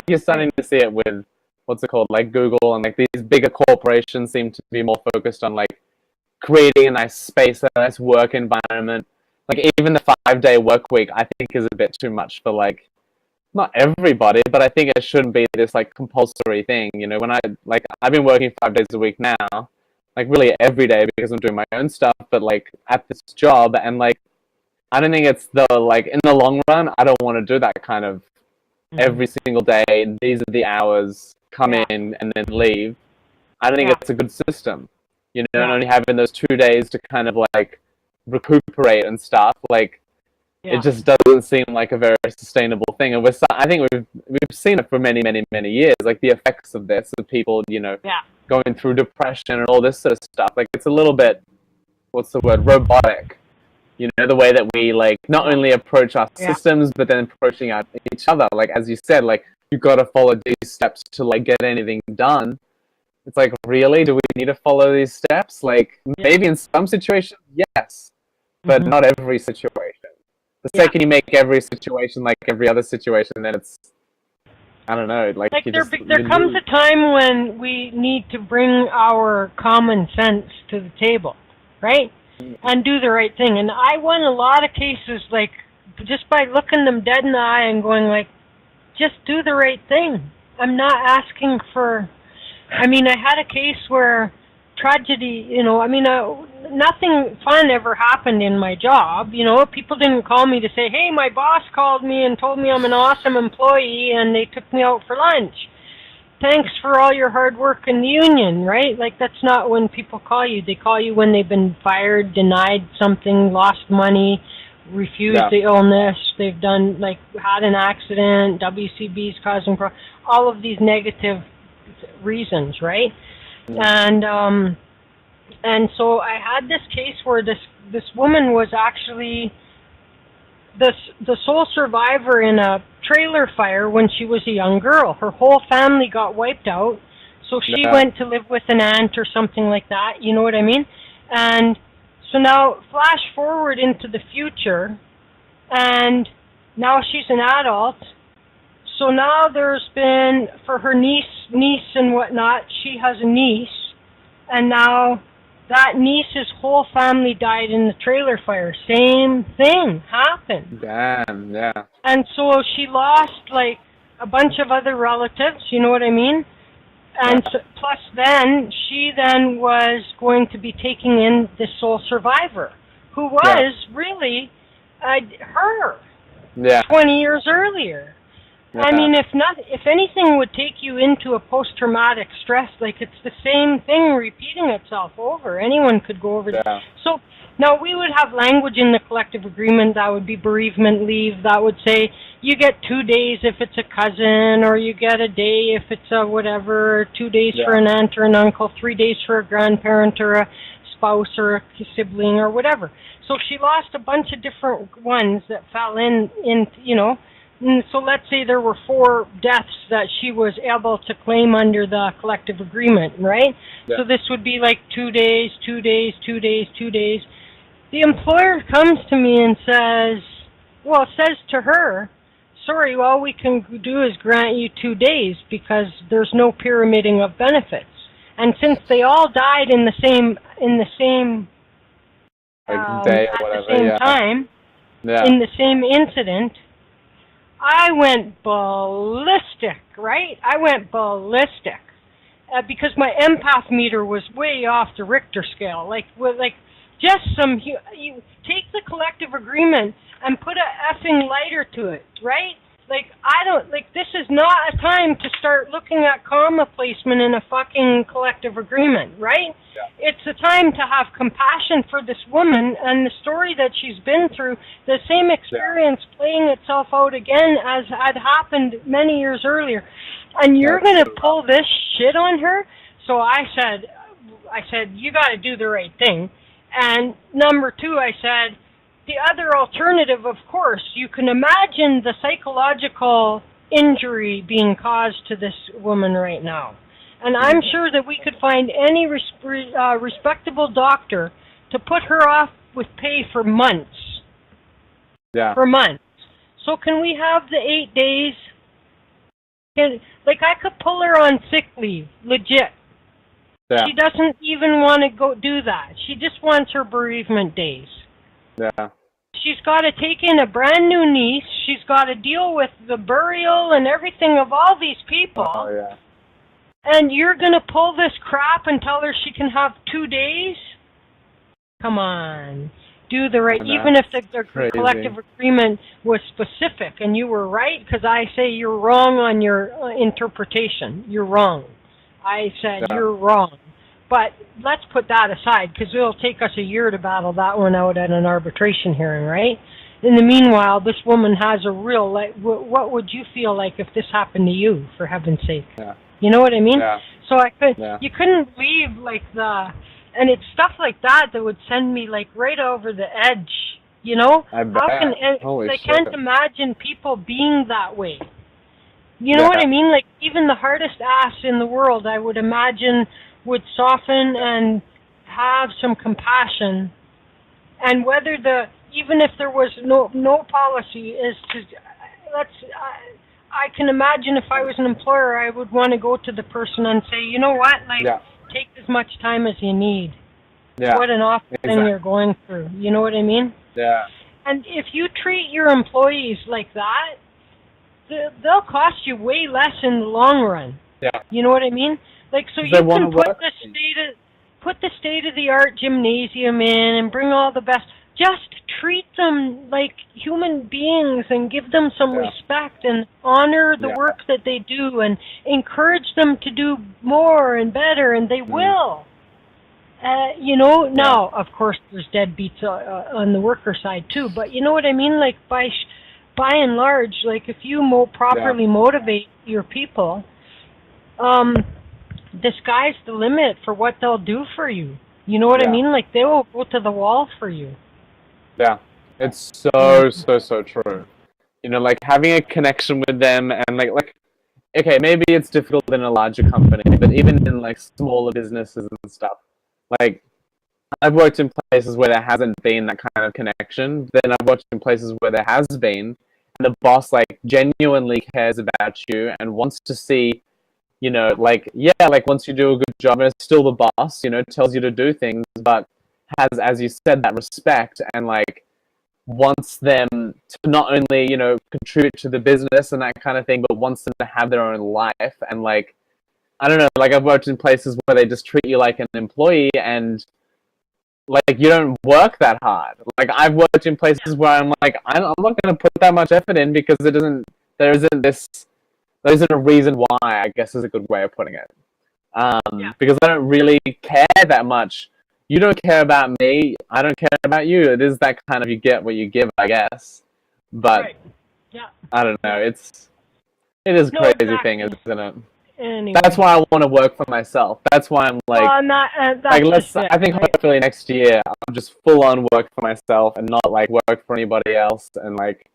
You're starting to see it with what's it called, Google, and these bigger corporations seem to be more focused on creating a nice space, a nice work environment. Even the 5-day work week, I think, is a bit too much for not everybody, but I think it shouldn't be this compulsory thing. You know, when I've been working 5 days a week now, really every day because I'm doing my own stuff, but at this job, and I don't think it's in the long run, I don't want to do that kind of every single day. These are the hours, come in and then leave. I don't think it's a good system. You know, and only having those 2 days to kind of recuperate and stuff, it just doesn't seem like a very sustainable thing. And I think we've seen it for many, many, many years, the effects of this, of people, going through depression and all this sort of stuff. It's a little bit, what's the word, robotic. You know, the way that we not only approach our systems, but then approaching each other. As you said, you've got to follow these steps to get anything done. It's really, do we need to follow these steps? Maybe in some situations, yes, but not every situation. The second you make every situation like every other situation, then it's, I don't know, there comes a time when we need to bring our common sense to the table, right? And do the right thing. And I won a lot of cases, just by looking them dead in the eye and going just do the right thing. I'm not asking for, I mean, I had a case where tragedy, nothing fun ever happened in my job. People didn't call me to say, hey, my boss called me and told me I'm an awesome employee and they took me out for lunch. Thanks for all your hard work in the union, right? Like, that's not when people call you. They call you when they've been fired, denied something, lost money, refused the illness, they've done, like, had an accident, WCB's causing all of these negative reasons, right? And so I had this case where this woman was actually the sole survivor in a trailer fire when she was a young girl. Her whole family got wiped out, so she went to live with an aunt or something like that, you know what I mean? And so now flash forward into the future, and now she's an adult. So now there's been, for her niece and whatnot, she has a niece, and now that niece's whole family died in the trailer fire. Same thing happened. Damn, yeah. And so she lost, like, a bunch of other relatives, you know what I mean? And so, plus then, she then was going to be taking in the sole survivor, who was really her 20 years earlier. Yeah. I mean, if anything would take you into a post-traumatic stress, like, it's the same thing repeating itself over. Anyone could go over that. So now we would have language in the collective agreement that would be bereavement leave, that would say you get 2 days if it's a cousin, or you get a day if it's a whatever, 2 days for an aunt or an uncle, 3 days for a grandparent or a spouse or a sibling or whatever. So she lost a bunch of different ones that fell in, so let's say there were 4 deaths that she was able to claim under the collective agreement, right? Yeah. So this would be like 2 days, 2 days, 2 days, 2 days. The employer comes to me and says to her, sorry, all we can do is grant you 2 days because there's no pyramiding of benefits. And since they all died in the same day or whatever, at the same time, in the same incident, I went ballistic, right? I went ballistic because my empath meter was way off the Richter scale. Just you take the collective agreement and put a effing lighter to it, right? This is not a time to start looking at comma placement in a fucking collective agreement, right? Yeah. It's a time to have compassion for this woman and the story that she's been through, the same experience playing itself out again as had happened many years earlier. And you're going to pull this shit on her? So I said, you got to do the right thing. And number 2, I said, the other alternative, of course, you can imagine the psychological injury being caused to this woman right now. And I'm sure that we could find any respectable doctor to put her off with pay for months. Yeah. For months. So can we have the 8 days? I could pull her on sick leave, legit. Yeah. She doesn't even want to go do that. She just wants her bereavement days. Yeah. She's got to take in a brand new niece. She's got to deal with the burial and everything of all these people. Oh, yeah. And you're going to pull this crap and tell her she can have 2 days? Come on. Do the right, even if the collective agreement was specific and you were right, because I say you're wrong on your interpretation. You're wrong. I said you're wrong. But let's put that aside, because it'll take us a year to battle that one out at an arbitration hearing, right? In the meanwhile, this woman has a real, what would you feel like if this happened to you, for heaven's sake? Yeah. You know what I mean? Yeah. So you couldn't believe, and it's stuff like that would send me, right over the edge, you know? I bet. I can't imagine people being that way. You know what I mean? Even the hardest ass in the world, I would imagine, would soften and have some compassion. And whether even if there was no policy, I can imagine if I was an employer, I would want to go to the person and say, you know what, take as much time as you need. Yeah. What an awful thing you're going through. You know what I mean? Yeah. And if you treat your employees like that, they'll cost you way less in the long run. Yeah. You know what I mean? Like, so you can put the state of the art gymnasium in and bring all the best. Just treat them like human beings and give them some respect and honor the work that they do and encourage them to do more and better, and they will. Now, of course, there's deadbeats on the worker side too, but you know what I mean? Like, by and large, like, if you properly motivate your people, the sky's the limit for what they'll do for you. You know what I mean? Like, they will go to the wall for you. Yeah, it's so true. You know, like, having a connection with them, and like, okay, maybe it's difficult in a larger company, but even in like smaller businesses and stuff, like, I've worked in places where there hasn't been that kind of connection. Then I've worked in places where there has been, and the boss like genuinely cares about you and wants to see, you know, like, like, once you do a good job, it's still the boss, you know, tells you to do things, but has, as you said, that respect and like wants them to not only, you know, contribute to the business and that kind of thing, but wants them to have their own life. And like, I don't know, like, I've worked in places where they just treat you like an employee and like you don't work that hard. Like, I've worked in places where I'm like, I'm not going to put that much effort in because there isn't a reason why, I guess, is a good way of putting it. Because I don't really care that much. You don't care about me, I don't care about you. It is that kind of, you get what you give, I guess. But I don't know. It is a crazy thing, isn't it? Anyway. That's why I want to work for myself. That's why I'm like, I think hopefully next year I'll just full on work for myself and not like work for anybody else. And like,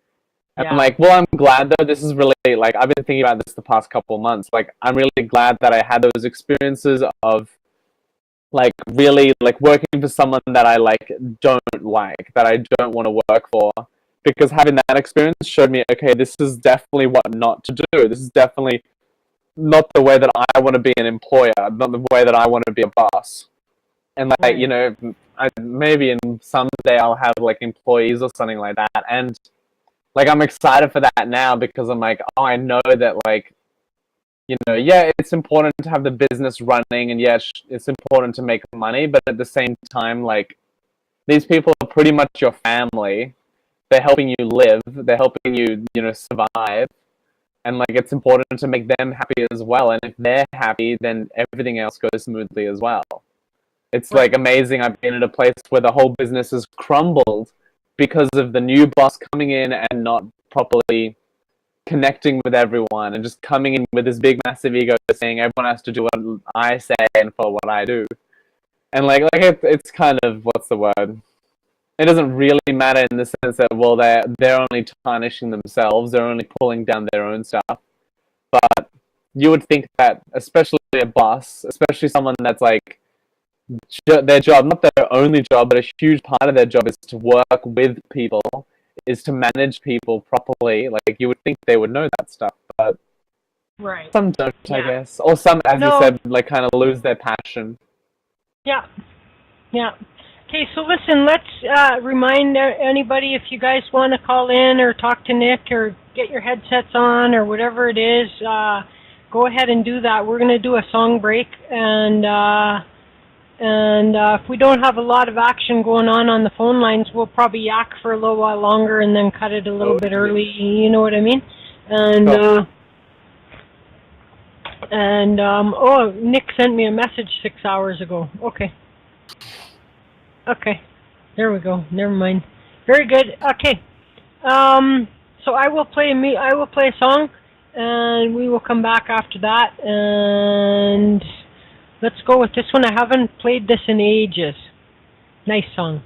I'm like, well, I'm glad though. This is really, like, I've been thinking about this the past couple of months. Like, I'm really glad that I had those experiences of like really like working for someone that I like don't like, that I don't want to work for. Because having that experience showed me, okay, this is definitely what not to do. This is definitely not the way that I want to be an employer, not the way that I want to be a boss. And like, you know, maybe in someday I'll have like employees or something like that. And like, I'm excited for that now because I'm like, oh, I know that like, you know, it's important to have the business running, and it's important to make money, but at the same time, like, these people are pretty much your family. They're helping you live. They're helping you, you know, survive. And like, it's important to make them happy as well. And if they're happy, then everything else goes smoothly as well. It's like amazing. I've been at a place where the whole business has crumbled because of the new boss coming in and not properly connecting with everyone and just coming in with this big massive ego saying everyone has to do what I say and follow what I do. And like it's kind of, what's the word? It doesn't really matter in the sense that, well, they're only tarnishing themselves, they're only pulling down their own stuff. But you would think that, especially a boss, especially someone that's like, their job, not their only job, but a huge part of their job is to work with people, is to manage people properly. Like, you would think they would know that stuff, but some don't, I guess. Or some, as you said, like, kind of lose their passion. Yeah. Okay, so listen, let's remind anybody, if you guys want to call in or talk to Nick or get your headsets on or whatever it is, go ahead and do that. We're going to do a song break, and if we don't have a lot of action going on the phone lines, we'll probably yak for a little while longer and then cut it a little bit early. You know what I mean? And Nick sent me a message 6 hours ago. Okay, there we go. Never mind. Very good. Okay, so I will play a song, and we will come back after that. And let's go with this one. I haven't played this in ages. Nice song.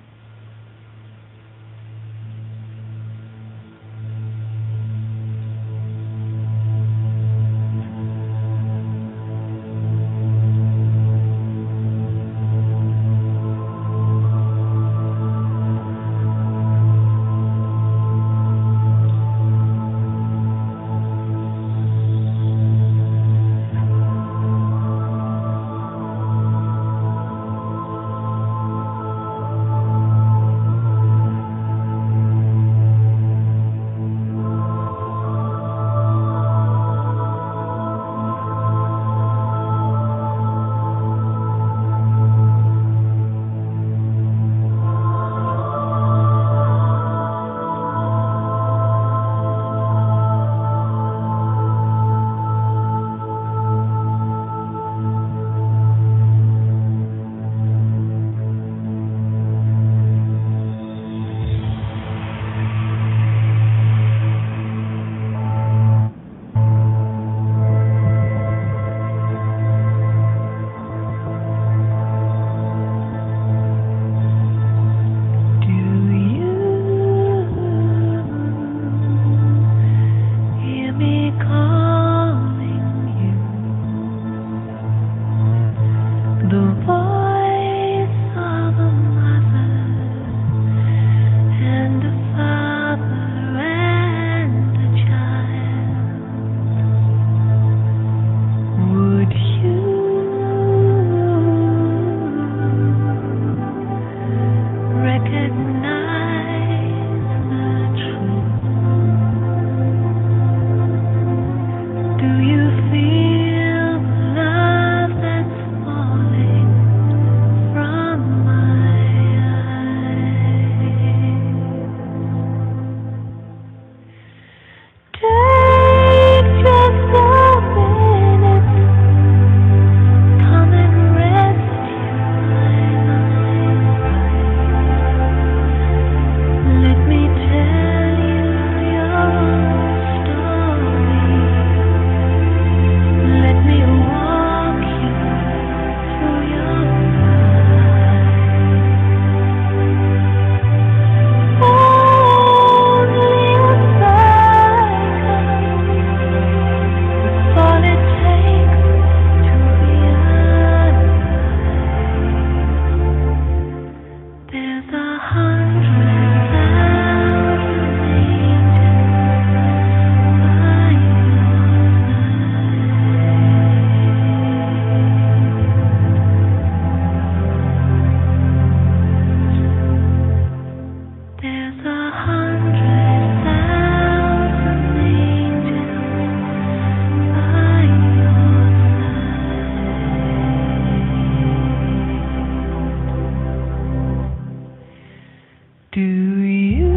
you.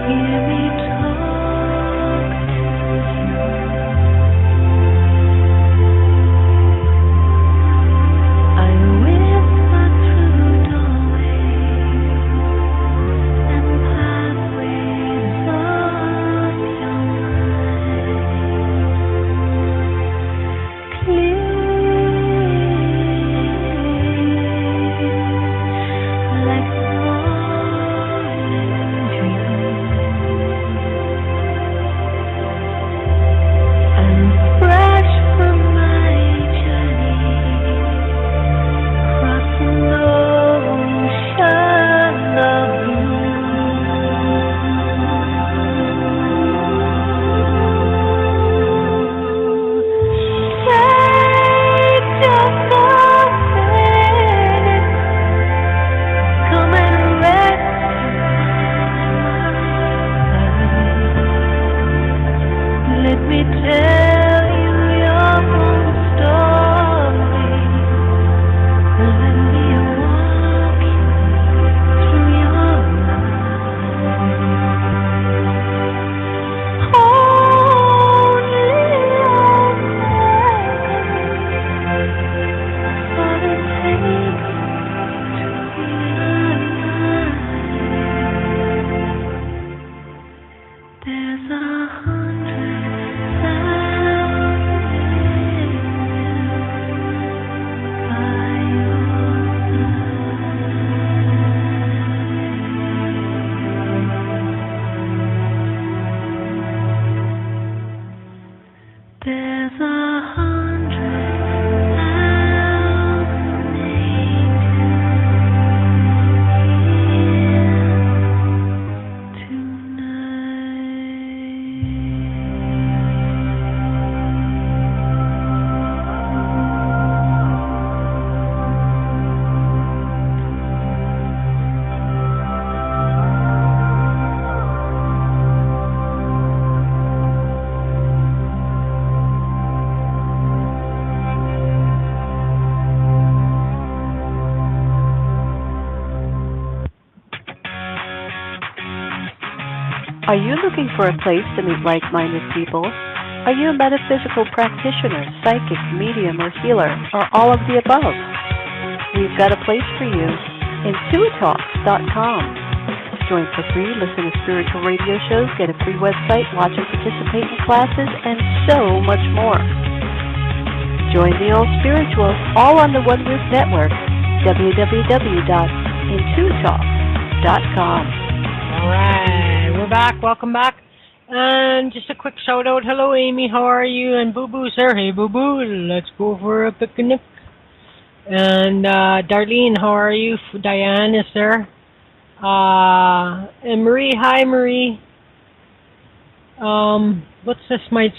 Hear me talk to you. I whisper through doorways and pathways of your mind. Clear like morning dew, and fresh from my journey, crossing the ocean of blue. Take just a minute, come and rest my mind. Let me tell you your own story. Let me walk you through your life. Only all it takes to be alive. There's 100. Are you looking for a place to meet like-minded people? Are you a metaphysical practitioner, psychic, medium, or healer, or all of the above? We've got a place for you. IntuiTalks.com. Join for free, listen to spiritual radio shows, get a free website, watch and participate in classes, and so much more. Join the All Spirituals, all on the One Roof Network, www.IntuiTalks.com. All right, we're back. Welcome back. And just a quick shout out. Hello, Amy. How are you? And Boo Boo's there. Hey, Boo Boo. Let's go for a picnic. And Darlene, how are you? Diane is there. And Marie. Hi, Marie. What's this? My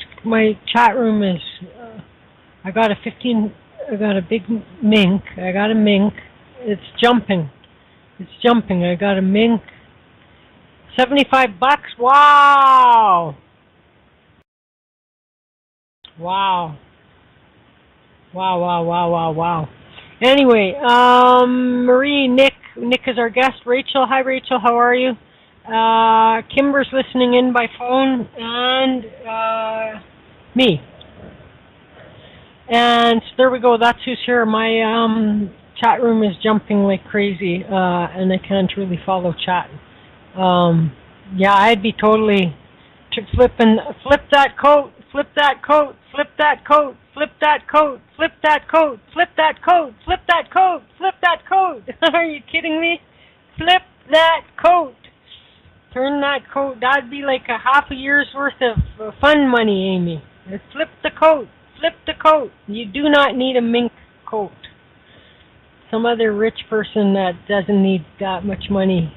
chat room is. I got a big mink. I got a mink. It's jumping. I got a mink. $75. Wow. Anyway, Marie, Nick is our guest. Rachel, hi Rachel, how are you? Kimber's listening in by phone, and me. And so there we go. That's who's here. My chat room is jumping like crazy, and I can't really follow chat. Yeah, I'd be totally flip that coat, flip that coat, flip that coat, flip that coat, flip that coat, flip that coat, flip that coat, flip that coat. Are you kidding me? Flip that coat. Turn that coat. That'd be like a half a year's worth of fun money, Amy. Flip the coat. Flip the coat. You do not need a mink coat. Some other rich person that doesn't need that much money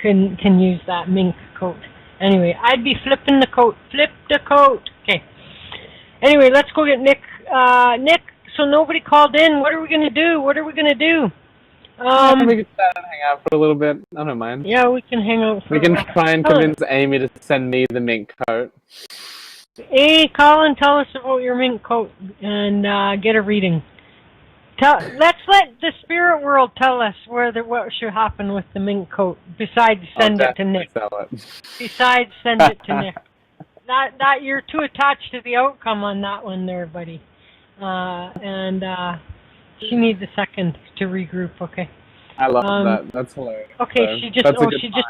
can use that mink coat. Anyway, I'd be flipping the coat. Flip the coat. Okay. Anyway, let's go get Nick. Nick, so nobody called in. What are we going to do? We can chat and hang out for a little bit. I don't mind. Yeah, we can hang out for We can try and convince Amy to send me the mink coat. Hey, Colin, tell us about your mink coat and get a reading. Let's let the spirit world tell us what should happen with the mink coat. Besides, send it to Nick. Besides, send it to Nick. That you're too attached to the outcome on that one, there, buddy. And she needs a second to regroup. Okay. I love that. That's hilarious. Okay, she just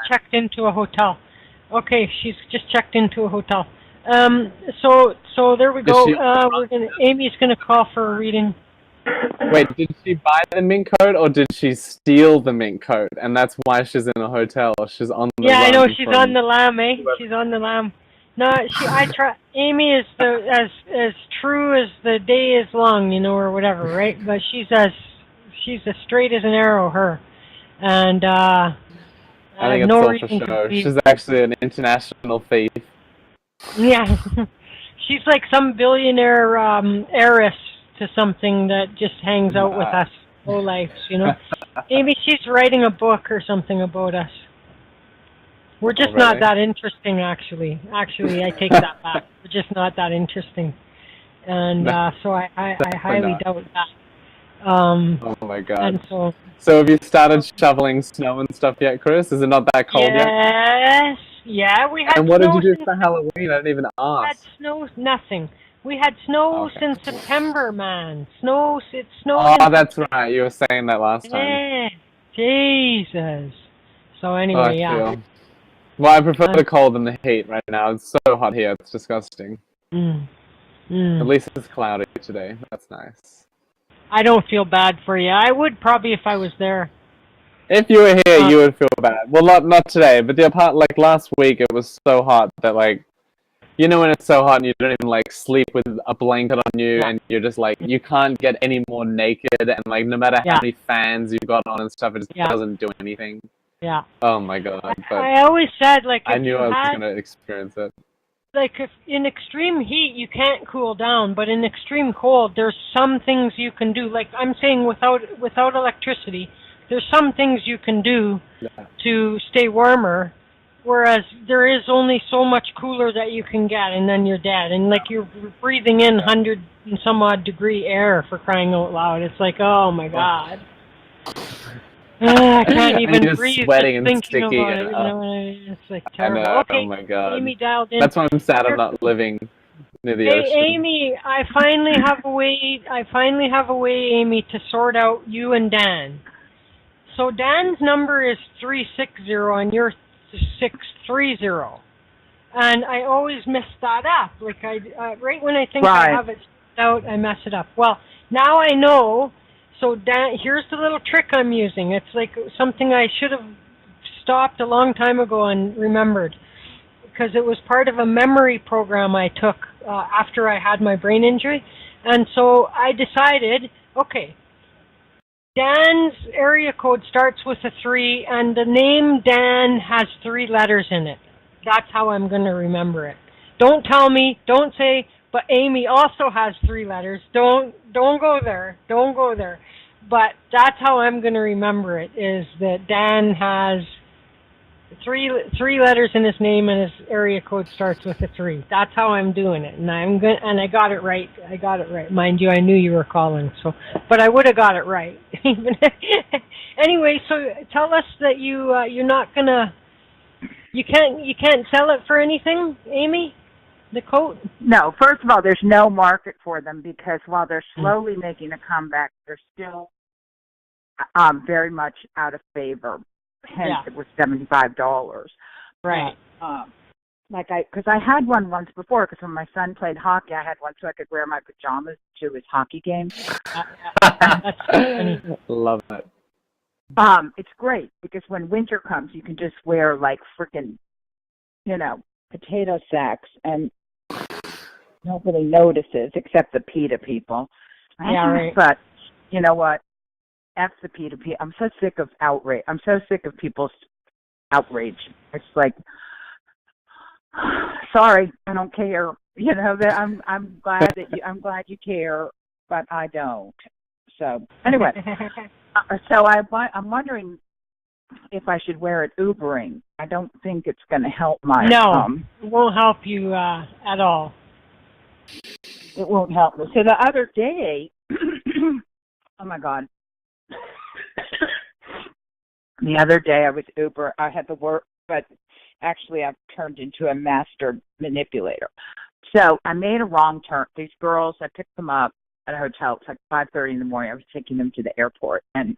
checked into a hotel. Okay, she's just checked into a hotel. So there we go. Amy's gonna call for a reading. Wait, did she buy the mink coat or did she steal the mink coat? And that's why she's in a hotel. She's on the Yeah, I know she's from... on the lam, eh? She's on the lam. No, Amy is as true as the day is long, you know, or whatever, right? But she's as straight as an arrow, her. And I think it's all for show. She's actually an international thief. Yeah, she's like some billionaire heiress to something that just hangs out with us whole lives, you know. Maybe she's writing a book or something about us. We're just not that interesting, actually. Actually, I take that back. We're just not that interesting, and so I highly doubt that. Oh my God! And so have you started shoveling snow and stuff yet, Chris? Is it not that cold yet? Yes. Yeah, we had. And what did you do for Halloween? I didn't even ask. We had snow. Nothing. We had snow since September, man. It's snowing. Oh, that's right. You were saying that last time. Yeah. Jesus. So anyway, yeah. Well, I prefer the cold than the heat right now. It's so hot here. It's disgusting. At least it's cloudy today. That's nice. I don't feel bad for you. I would probably if I was there. If you were here, you would feel bad. Well, not today, but like last week, it was so hot that like, you know when it's so hot and you don't even like sleep with a blanket on you and you're just like, you can't get any more naked and like no matter how many fans you've got on and stuff, it just doesn't do anything. Yeah. Oh my God. But I always said like I knew I was going to experience it. Like if in extreme heat you can't cool down, but in extreme cold there's some things you can do. Like I'm saying without electricity, there's some things you can do to stay warmer. Whereas there is only so much cooler that you can get, and then you're dead. And like you're breathing in 100 and some odd degree air for crying out loud. It's like, oh my God, I can't even breathe. Sweating and thinking sticky. About it, you know? It's like terrible. I know. Okay, oh my God. Amy dialed in. That's why I'm sad I'm not living near the ocean. Amy, I finally have a way, Amy, to sort out you and Dan. So Dan's number is 360 and you're 630, and I always mess that up. Like right when I think I have it out, I mess it up. Well, now I know. So Dan, here's the little trick I'm using. It's like something I should have stopped a long time ago and remembered, because it was part of a memory program I took after I had my brain injury, and so I decided, okay. Dan's area code starts with a 3, and the name Dan has 3 letters in it. That's how I'm going to remember it. Don't tell me, don't say, but Amy also has 3 letters. Don't go there. Don't go there. But that's how I'm going to remember it, is that Dan has 3 letters in his name, and his area code starts with a 3. That's how I'm doing it, and I got it right. I got it right, mind you. I knew you were calling, but I would have got it right. Anyway, so tell us that you're not gonna, you can't sell it for anything, Amy. The coat? No. First of all, there's no market for them because while they're slowly making a comeback, they're still very much out of favor. Hence, it was $75. Right. Because I had one once before, because when my son played hockey, I had one so I could wear my pajamas to his hockey games. That's funny. Love it. It's great, because when winter comes, you can just wear, like, freaking, potato sacks, and nobody notices except the PETA people. Yeah, right. But, you know what? F the PETA people. I'm so sick of outrage. I'm so sick of people's outrage. It's like, sorry, I don't care. I'm glad I'm glad you care, but I don't. So anyway, I'm wondering if I should wear it Ubering. I don't think it's going to help my. No, it won't help you at all. It won't help me. So the other day, Oh my God. The other day I was Uber. I had to work, but actually I've turned into a master manipulator. So I made a wrong turn. These girls, I picked them up at a hotel. It's like 5:30 in the morning. I was taking them to the airport, and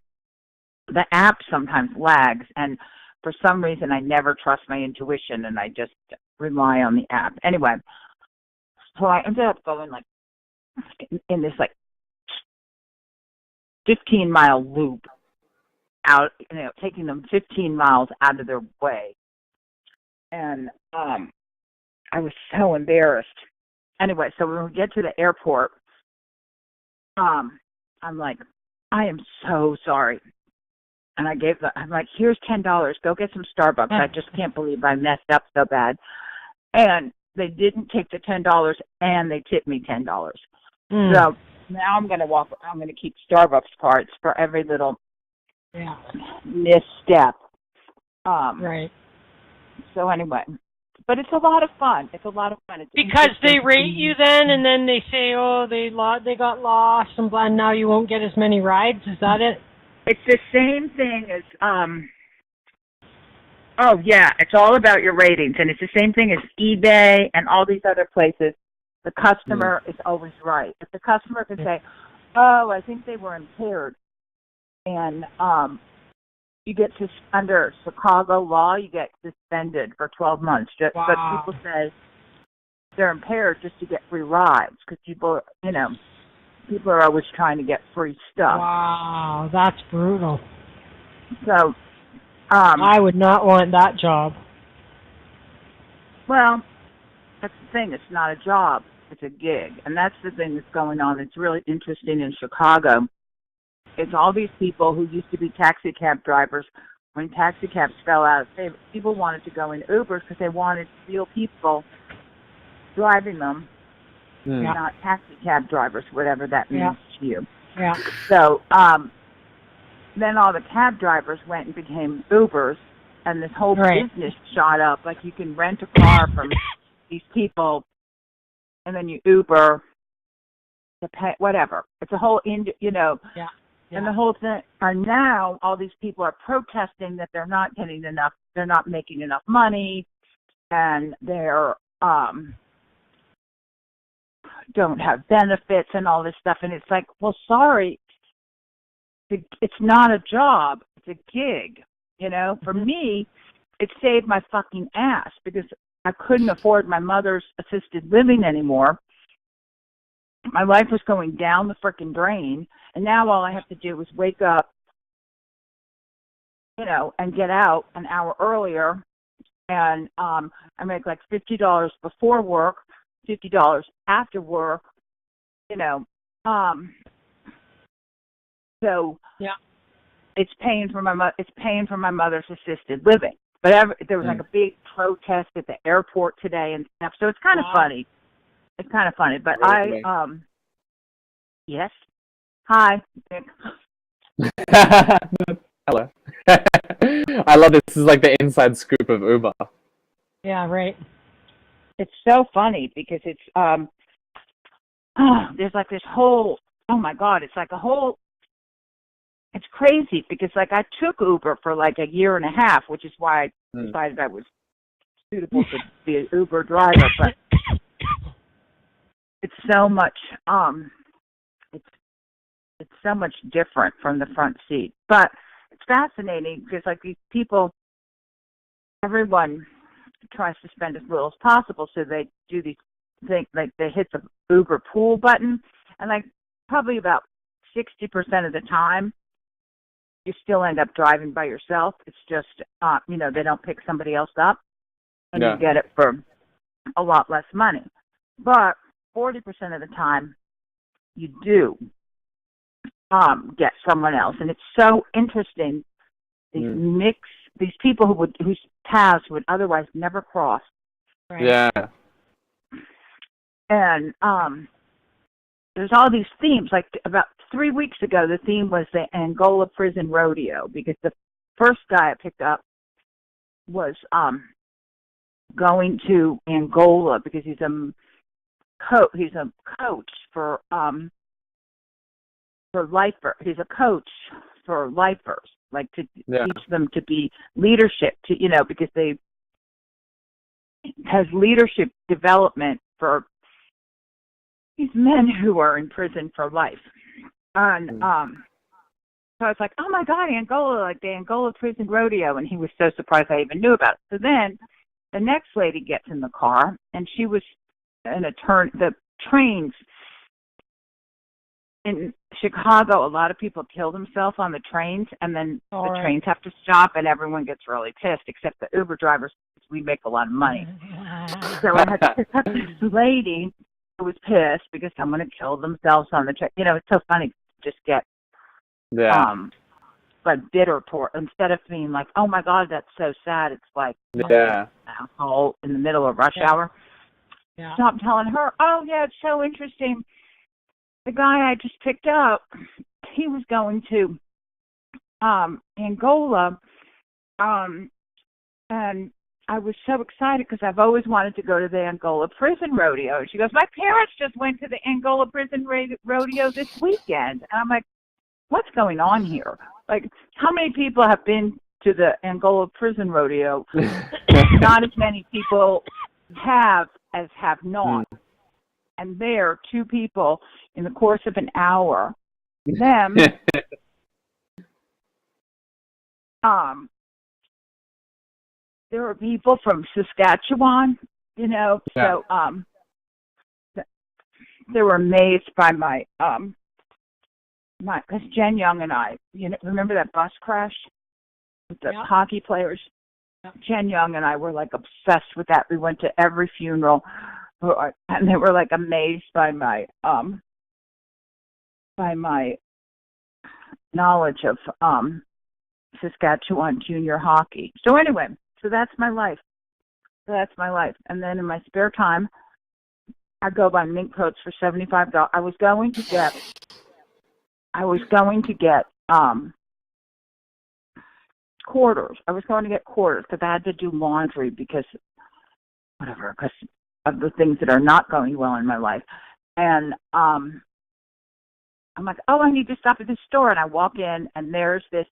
the app sometimes lags, and for some reason I never trust my intuition, and I just rely on the app. Anyway, so I ended up going like in this like 15-mile loop out, taking them 15 miles out of their way. And I was so embarrassed. Anyway, so when we get to the airport, I'm like, I am so sorry. And I'm like, here's $10. Go get some Starbucks. I just can't believe I messed up so bad. And they didn't take the $10, and they tipped me $10. So now I'm going to keep Starbucks cards for every little misstep. Right. So anyway, but it's a lot of fun. It's because they rate you then, and then they say, oh, they got lost, and blah, now you won't get as many rides. Is that it? It's the same thing as oh yeah, it's all about your ratings, and it's the same thing as eBay and all these other places. The customer is always right. If the customer can say, oh, I think they were impaired, and you get under Chicago law, you get suspended for 12 months. But people say they're impaired just to get free rides, because people are always trying to get free stuff. Wow, that's brutal. So I would not want that job. Well, that's the thing. It's not a job. It's a gig. And that's the thing that's going on. It's really interesting in Chicago. It's all these people who used to be taxi cab drivers. When taxi cabs fell out, people wanted to go in Ubers because they wanted real people driving them, not taxi cab drivers, whatever that means to you. Yeah. So then all the cab drivers went and became Ubers, and this whole business shot up. Like, you can rent a car from these people, and then you Uber to pay, whatever. It's a whole, and the whole thing. And now all these people are protesting that they're not getting enough, they're not making enough money, and they're don't have benefits and all this stuff. And it's like, well, sorry, it's not a job, it's a gig. For me, it saved my fucking ass, because I couldn't afford my mother's assisted living anymore. My life was going down the frickin' drain, and now all I have to do is wake up, and get out an hour earlier, and I make like $50 before work, $50 after work, so it's paying for my mother's assisted living. But there was like a big protest at the airport today and stuff, so it's kind of funny. It's kind of funny, but yes. Hi, Nick. Hello. I love this. This is like the inside scoop of Uber. Yeah, right. It's so funny because it's there's like this whole, oh my God, it's like a whole, it's crazy because like I took Uber for like a year and a half, which is why I decided I was suitable to be an Uber driver, but it's so much it's so much different from the front seat. But it's fascinating because like these people, everyone tries to spend as little as possible, so they do these things, like they hit the Uber pool button, and like probably about 60% of the time you still end up driving by yourself. It's just they don't pick somebody else up, and you get it for a lot less money. But 40% of the time you do get someone else, and it's so interesting. These people whose paths would otherwise never cross. Right. Yeah. And there's all these themes. Like about 3 weeks ago, the theme was the Angola prison rodeo, because the first guy I picked up was going to Angola because he's a coach for for lifer. He's a coach for lifers, like to teach them to be leadership, to because they has leadership development for these men who are in prison for life. And so I was like, oh my God, Angola, like the Angola prison rodeo, and he was so surprised I even knew about it. So then the next lady gets in the car, and she was the trains in Chicago, a lot of people kill themselves on the trains, and then the trains have to stop, and everyone gets really pissed, except the Uber drivers. We make a lot of money. So I had to pick up this lady who was pissed because someone had killed themselves on the train. It's so funny to just get like bitter toward, instead of being like, oh my God, that's so sad. It's like, asshole in the middle of rush hour. Yeah. Stop telling her, oh yeah, it's so interesting. The guy I just picked up, he was going to Angola, and I was so excited because I've always wanted to go to the Angola prison rodeo. And she goes, my parents just went to the Angola prison rodeo this weekend. And I'm like, what's going on here? Like, how many people have been to the Angola prison rodeo? Not as many people have as have not. And there, 2 people in the course of an hour, them, there were people from Saskatchewan, so they were amazed by because Jen Young and I, remember that bus crash with the hockey players? Jen Young and I were like obsessed with that. We went to every funeral, and they were like amazed by my knowledge of Saskatchewan junior hockey. So anyway, that's my life. And then in my spare time, I go buy mink coats for $75. I was going to get quarters. I was going to get quarters because I had to do laundry because of the things that are not going well in my life. And I'm like, oh, I need to stop at this store. And I walk in, and there's this.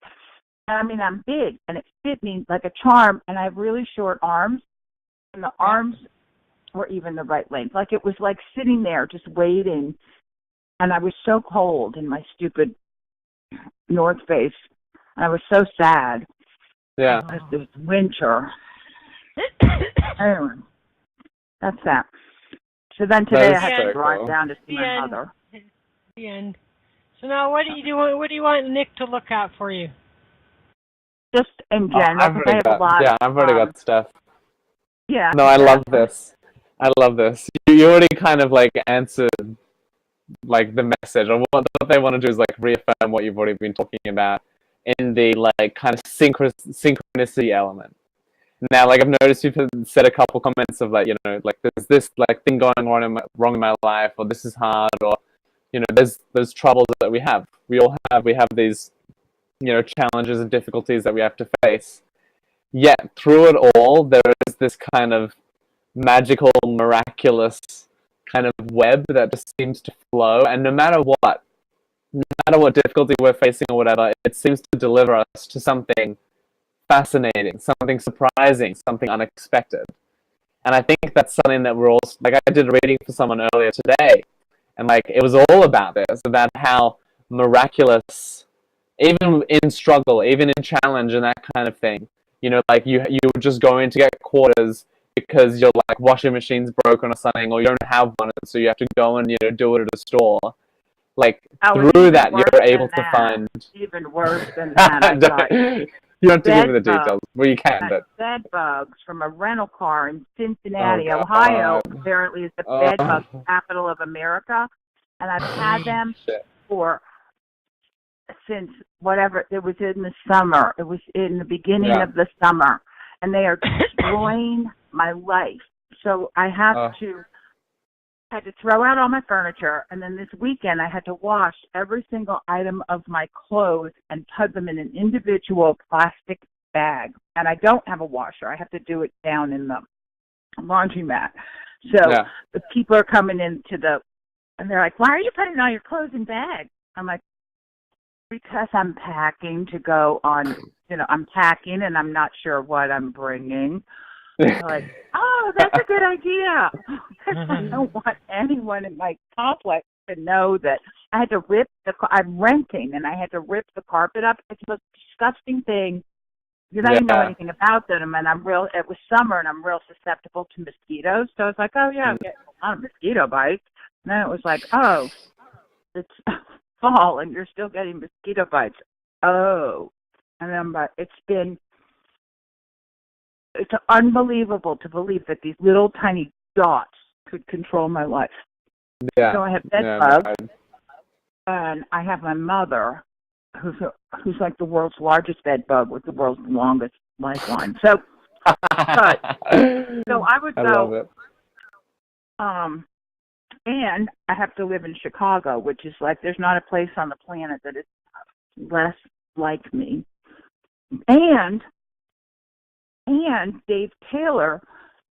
I mean, I'm big, and it fit me like a charm, and I have really short arms, and the arms were even the right length. Like, it was like sitting there just waiting, and I was so cold in my stupid North Face, and I was so sad. Yeah. Because it was winter. Anyway, that's that. So then today I had to drive down to see my mother. The end. So now what do you do? What do you want Nick to look at for you? Just in general, I've already got stuff. Yeah. No, I love this. You already kind of like answered like the message, or what they want to do is like reaffirm what you've already been talking about in the like kind of synchronicity element. Now, like I've noticed you've said a couple comments of like, like there's this like thing going on wrong in my life, or this is hard, or there's those troubles that we have. We have these challenges and difficulties that we have to face. Yet through it all, there is this kind of magical, miraculous kind of web that just seems to flow. And no matter what difficulty we're facing or whatever, it seems to deliver us to something fascinating, something surprising, something unexpected. And I think that's something that we're all, like I did a reading for someone earlier today, and like it was all about this, about how miraculous, even in struggle, even in challenge and that kind of thing, like you just go in to get quarters because your like washing machine's broken or something, or you don't have one, and so you have to go and do it at a store. Like through that, you're able to find even worse than that. You don't have to give me the details. Well, you can, but bed bugs from a rental car in Cincinnati, Ohio. Apparently, is the bed bug capital of America, and I've had them since whatever it was in the summer. It was in the beginning of the summer, and they are destroying my life. So I had to throw out all my furniture, and then this weekend I had to wash every single item of my clothes and put them in an individual plastic bag. And I don't have a washer. I have to do it down in the laundromat. So the people are coming into and they're like, why are you putting all your clothes in bags? I'm like, because I'm packing to go on, I'm packing and I'm not sure what I'm bringing. Like, oh, that's a good idea. I don't want anyone in my complex to know that I had to I'm renting and I had to rip the carpet up. It's the most disgusting thing because I didn't know anything about them, and it was summer and I'm real susceptible to mosquitoes. So I was like, oh yeah, I'm getting a lot of mosquito bites. And then it was like, oh, it's fall and you're still getting mosquito bites. Oh. And then it's unbelievable to believe that these little tiny dots could control my life. Yeah. So I have bed bugs, and I have my mother, who's like the world's largest bed bug with the world's longest lifeline. So, so I would go. I love it. And I have to live in Chicago, which is like there's not a place on the planet that is less like me. And Dave Taylor.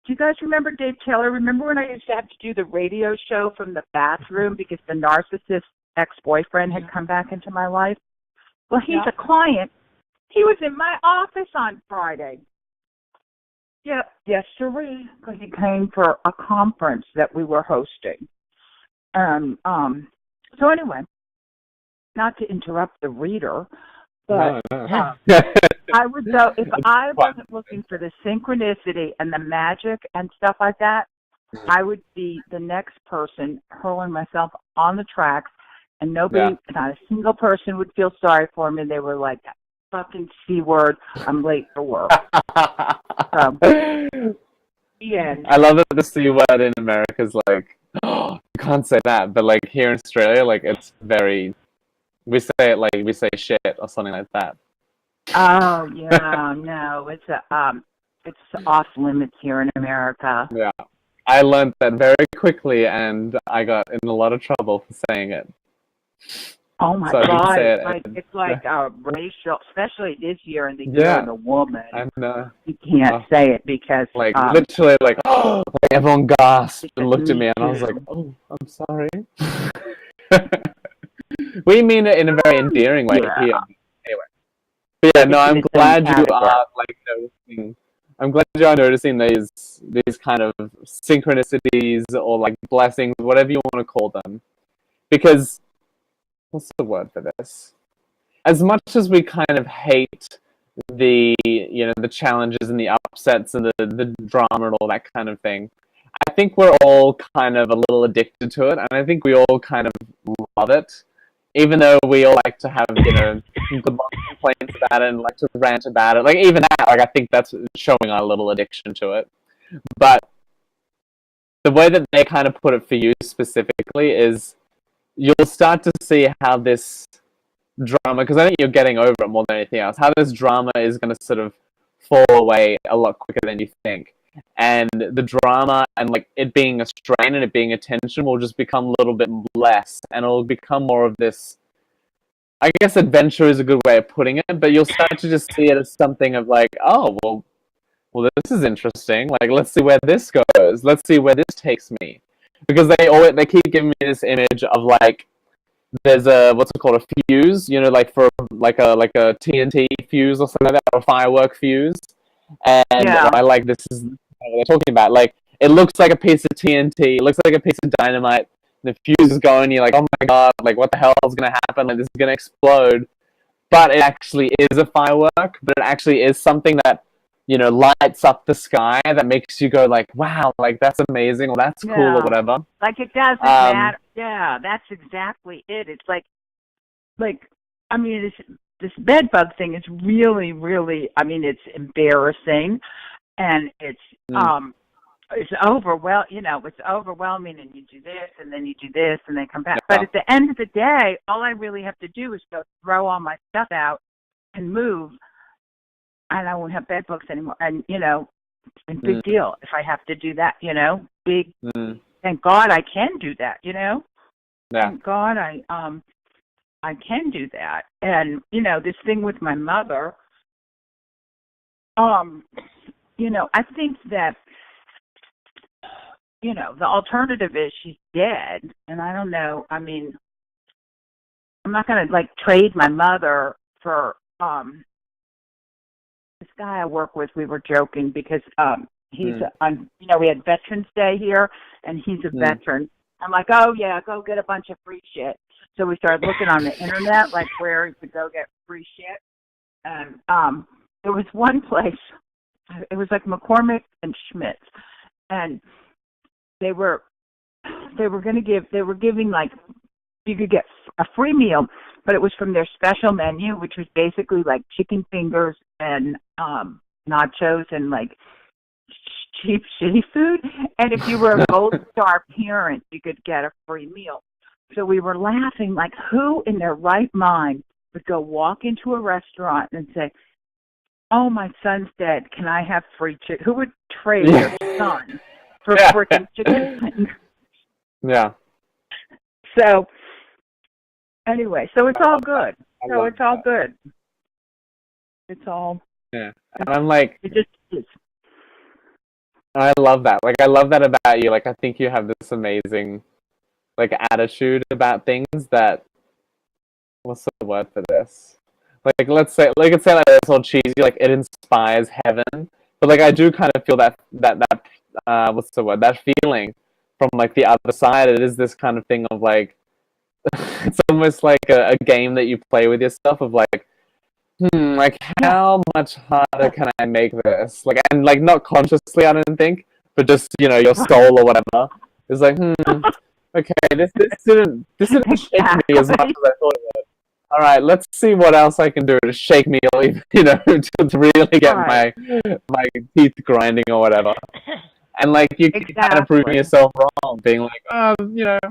Do you guys remember Dave Taylor? Remember when I used to have to do the radio show from the bathroom because the narcissist ex-boyfriend had come back into my life? Well, he's a client. He was in my office on Friday. Yep, yes, sirree, because he came for a conference that we were hosting. So anyway, not to interrupt the reader, but no. I would go, if I wasn't looking for the synchronicity and the magic and stuff like that, I would be the next person hurling myself on the tracks, and not a single person would feel sorry for me. They were like, fucking C word, I'm late for work. I love that the C word in America is like, oh, you can't say that, but like here in Australia, like it's very, we say it like we say shit or something like that. Oh yeah, no, it's off limits here in America. Yeah, I learned that very quickly, and I got in a lot of trouble for saying it. Oh my God! It's like racial, especially this year in the year of the woman. You can't say it because literally everyone gasped and looked at me, and I was like, "Oh, I'm sorry." We mean it in a very endearing way here. Anyway, but yeah, no, I'm glad you are noticing. I'm glad you are noticing these kind of synchronicities or like blessings, whatever you want to call them, because. What's the word for this? As much as we kind of hate the challenges and the upsets and the drama and all that kind of thing, I think we're all kind of a little addicted to it, and I think we all kind of love it, even though we all like to have good complaints about it and like to rant about it. Like even that, like I think that's showing our little addiction to it. But the way that they kind of put it for you specifically is. You'll start to see how this drama, because I think you're getting over it more than anything else, how this drama is going to sort of fall away a lot quicker than you think. And the drama and like it being a strain and it being a tension will just become a little bit less, and it'll become more of this, I guess adventure is a good way of putting it, but you'll start to just see it as something of like, oh, well, this is interesting. Like, let's see where this goes. Let's see where this takes me. Because they keep giving me this image of like there's a what's it called, a fuse, like for like a TNT fuse or something like that, or a firework fuse. And I like this is what they're talking about. Like it looks like a piece of TNT, it looks like a piece of dynamite. The fuse is going. You're like, oh my god, like what the hell is gonna happen? Like this is gonna explode. But it actually is a firework. But it actually is something that lights up the sky that makes you go like, wow, like that's amazing or that's cool or whatever. Like it doesn't matter. Yeah, that's exactly it. It's like I mean, this bed bug thing is really, really, I mean, it's embarrassing and it's it's overwhelming, and you do this and then you do this and then come back. But at the end of the day, all I really have to do is go throw all my stuff out and move. And I won't have bed bugs anymore. And, big deal if I have to do that, big. Thank God I can do that, Yeah. Thank God I can do that. And, this thing with my mother, I think that, the alternative is she's dead. And I don't know. I mean, like trade my mother for this guy I work with. We were joking because he's on, we had Veterans Day here, and he's a veteran. I'm like, oh yeah, go get a bunch of free shit. So we started looking on the internet, like where to go get free shit. And there was one place. It was like McCormick and Schmidt's, and they were giving like, you could get a free meal, but it was from their special menu, which was basically like chicken fingers and nachos and like cheap shitty food. And if you were a Gold Star parent, you could get a free meal. So we were laughing, like, who in their right mind would go walk into a restaurant and say, oh, my son's dead, can I have free chicken? Who would trade their son for freaking chicken fingers? Yeah. So anyway, so it's all good. So it's all good. It's all. Yeah. And I'm like, it just is. I love that. Like, I love that about you. Like, I think you have this amazing, like, attitude about things that, what's the word for this? Like, let's say like it's all cheesy, like, it inspires heaven. But, like, I do kind of feel that what's the word? That feeling from, like, the other side. It is this kind of thing of, like, it's almost like a game that you play with yourself of, like, like, how much harder can I make this? Like, and, like, not consciously, I don't think, but just, your soul or whatever is like, okay, this didn't shake me as much as I thought it would. All right, let's see what else I can do to shake me, to really get my teeth grinding or whatever. And, like, you keep kind of proving yourself wrong, being like,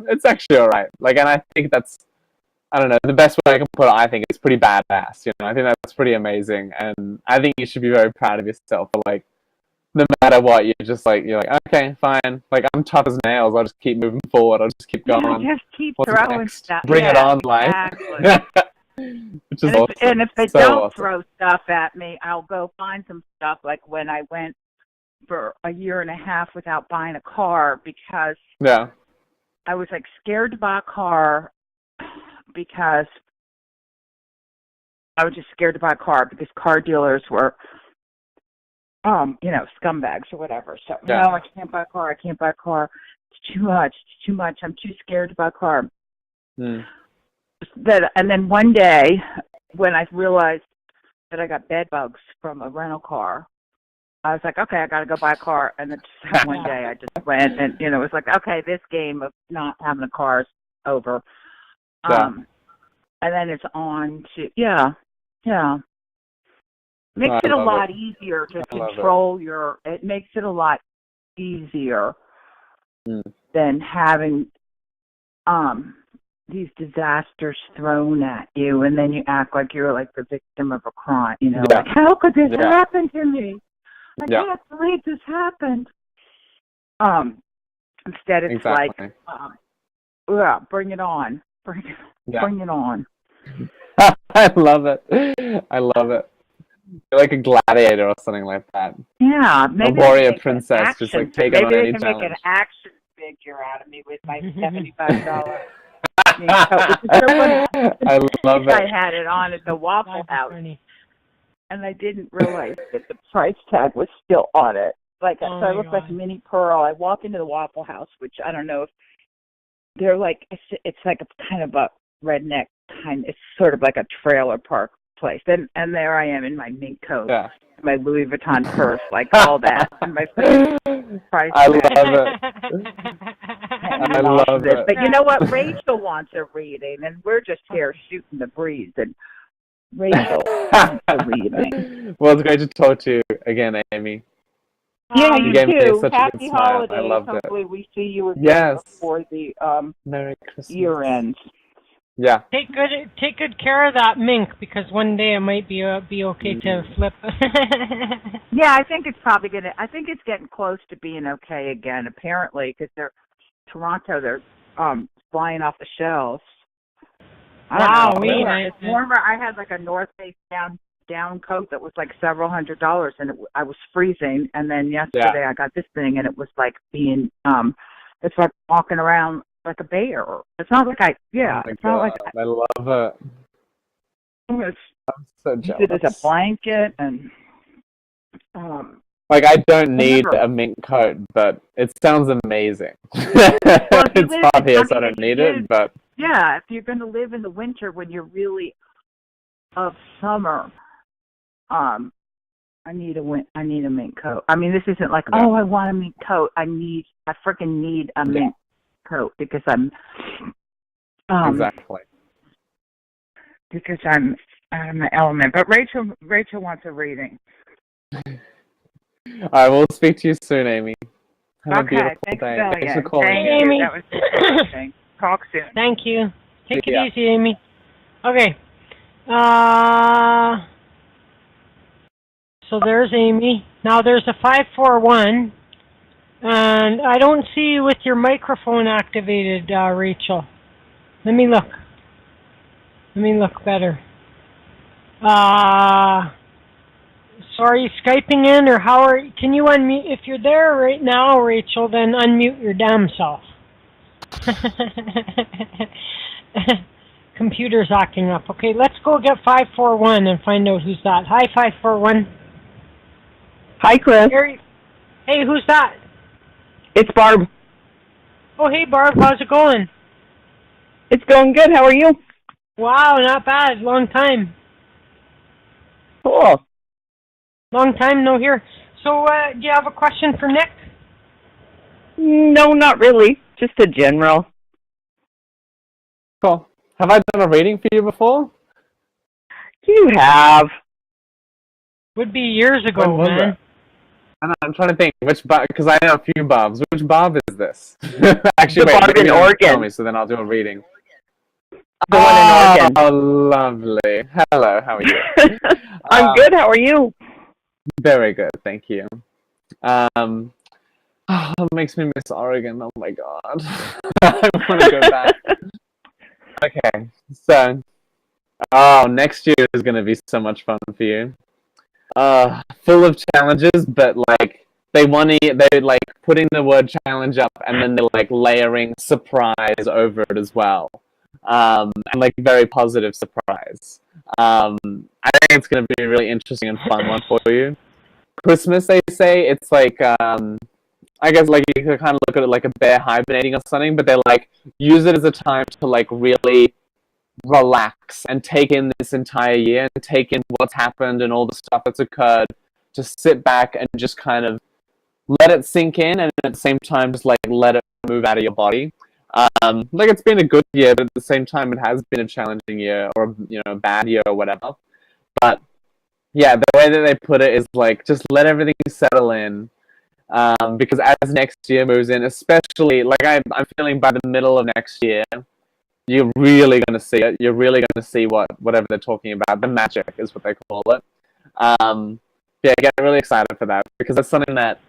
it's actually all right. Like, and I think that's, I don't know, the best way I can put it, I think it's pretty badass, I think that's pretty amazing, and I think you should be very proud of yourself for, like, no matter what, you're like, okay, fine, like, I'm tough as nails, I'll just keep moving forward, I'll just keep going. Just keep What's throwing next? stuff. Bring it on, life. Exactly. Which is awesome. And if they so don't awesome. throw stuff at me, I'll go find some stuff, like when I went for a year and a half without buying a car because I was, like, scared to buy a car because I was just scared to buy a car because car dealers were, scumbags or whatever. So, no, I can't buy a car. It's too much. I'm too scared to buy a car. And then one day when I realized that I got bed bugs from a rental car, I was like, okay, I got to go buy a car. And then just one day I just went and, it was like, okay, this game of not having a car is over. And then it's on to, Makes it a lot easier to control it makes it a lot easier than having these disasters thrown at you, and then you act like you're, like, the victim of a crime, like, how could this happen to me? I can't believe this happened. Instead it's like, bring it on. Bring it on. I love it. You're like a gladiator or something like that. Yeah, maybe a warrior princess, just like taking on any challenge. Maybe they can make an action figure out of me with my $75. I love it. I had it on at the Waffle House, and I didn't realize that the price tag was still on it. Like, so I look like Minnie Pearl. I walk into the Waffle House, which I don't know if they're like, it's like a kind of a redneck kind. It's sort of like a trailer park place. And there I am in my mink coat, my Louis Vuitton purse, like all that, and my price tag. I love it. But you know what? Rachel wants a reading, and we're just here shooting the breeze. And Rachel wants a reading. Well, it's great to talk to you again, Amy. Yeah, you too. Happy holidays. I loved Hopefully we see you again before the Merry Christmas. year ends. Yeah. Take good care of that mink, because one day it might be okay to flip. Yeah, I think it's probably gonna. I think it's getting close to being okay again. Apparently, because they're flying off the shelves. Wow, it's warmer. I had like a North Face down coat that was like several $100s, and I was freezing. And then yesterday I got this thing, and it was like being it's like walking around like a bear. It's not like it's not like I love it. it's I'm so use jealous. it as a blanket and like, I don't need a mink coat, but it sounds amazing. It's hot here, so I don't need it, but... Yeah, if you're going to live in the winter when you're really of summer, I need a mink coat. I mean, this isn't like, I want a mink coat. I freaking need a mink coat because I'm... exactly. Because I'm out of my element. But Rachel wants a reading. All right, we'll speak to you soon, Amy. Have a beautiful thanks, day. Delia. Thanks for calling. Thank you, Amy. That was interesting. Talk soon. Thank you. Take it Yeah. easy, Amy. Okay. So there's Amy. Now there's a 541, and I don't see you with your microphone activated, Rachel. Let me look better. So are you Skyping in, or can you unmute? If you're there right now, Rachel, then unmute your damn self. Computer's acting up. Okay, let's go get 541 and find out who's that. Hi, 541. Hi, Chris. Hey, who's that? It's Barb. Oh, hey, Barb. How's it going? It's going good. How are you? Wow, not bad. Long time. Cool. Long time no hear. So, do you have a question for Nick? No, not really. Just a general. Cool. Have I done a reading for you before? You have. Would be years ago, When was man. it? And I'm trying to think which Barb, because I know a few Barbs. Which Barb is this? Actually, The wait, Barb maybe in you don't Oregon. tell me, so then I'll do a reading. The one in Oregon. Oh, lovely. Hello, how are you? I'm good. How are you? Very good, thank you. It makes me miss Oregon. Oh my god. I want to go back. Okay, so, next year is going to be so much fun for you. Full of challenges, but like they like putting the word challenge up, and then they're like layering surprise over it as well, and like very positive surprise. I think it's going to be a really interesting and fun one for you. Christmas, they say, it's like I guess like you could kind of look at it like a bear hibernating or something, but they're like use it as a time to like really relax and take in this entire year and take in what's happened and all the stuff that's occurred. Just sit back and just kind of let it sink in, and at the same time just like let it move out of your body. Like it's been a good year, but at the same time it has been a challenging year, or a bad year or whatever. But yeah, the way that they put it is like just let everything settle in. Because as next year moves in, especially like I'm feeling by the middle of next year, you're really going to see it. You're really going to see whatever they're talking about. The magic is what they call it. Yeah, get really excited for that, because that's something that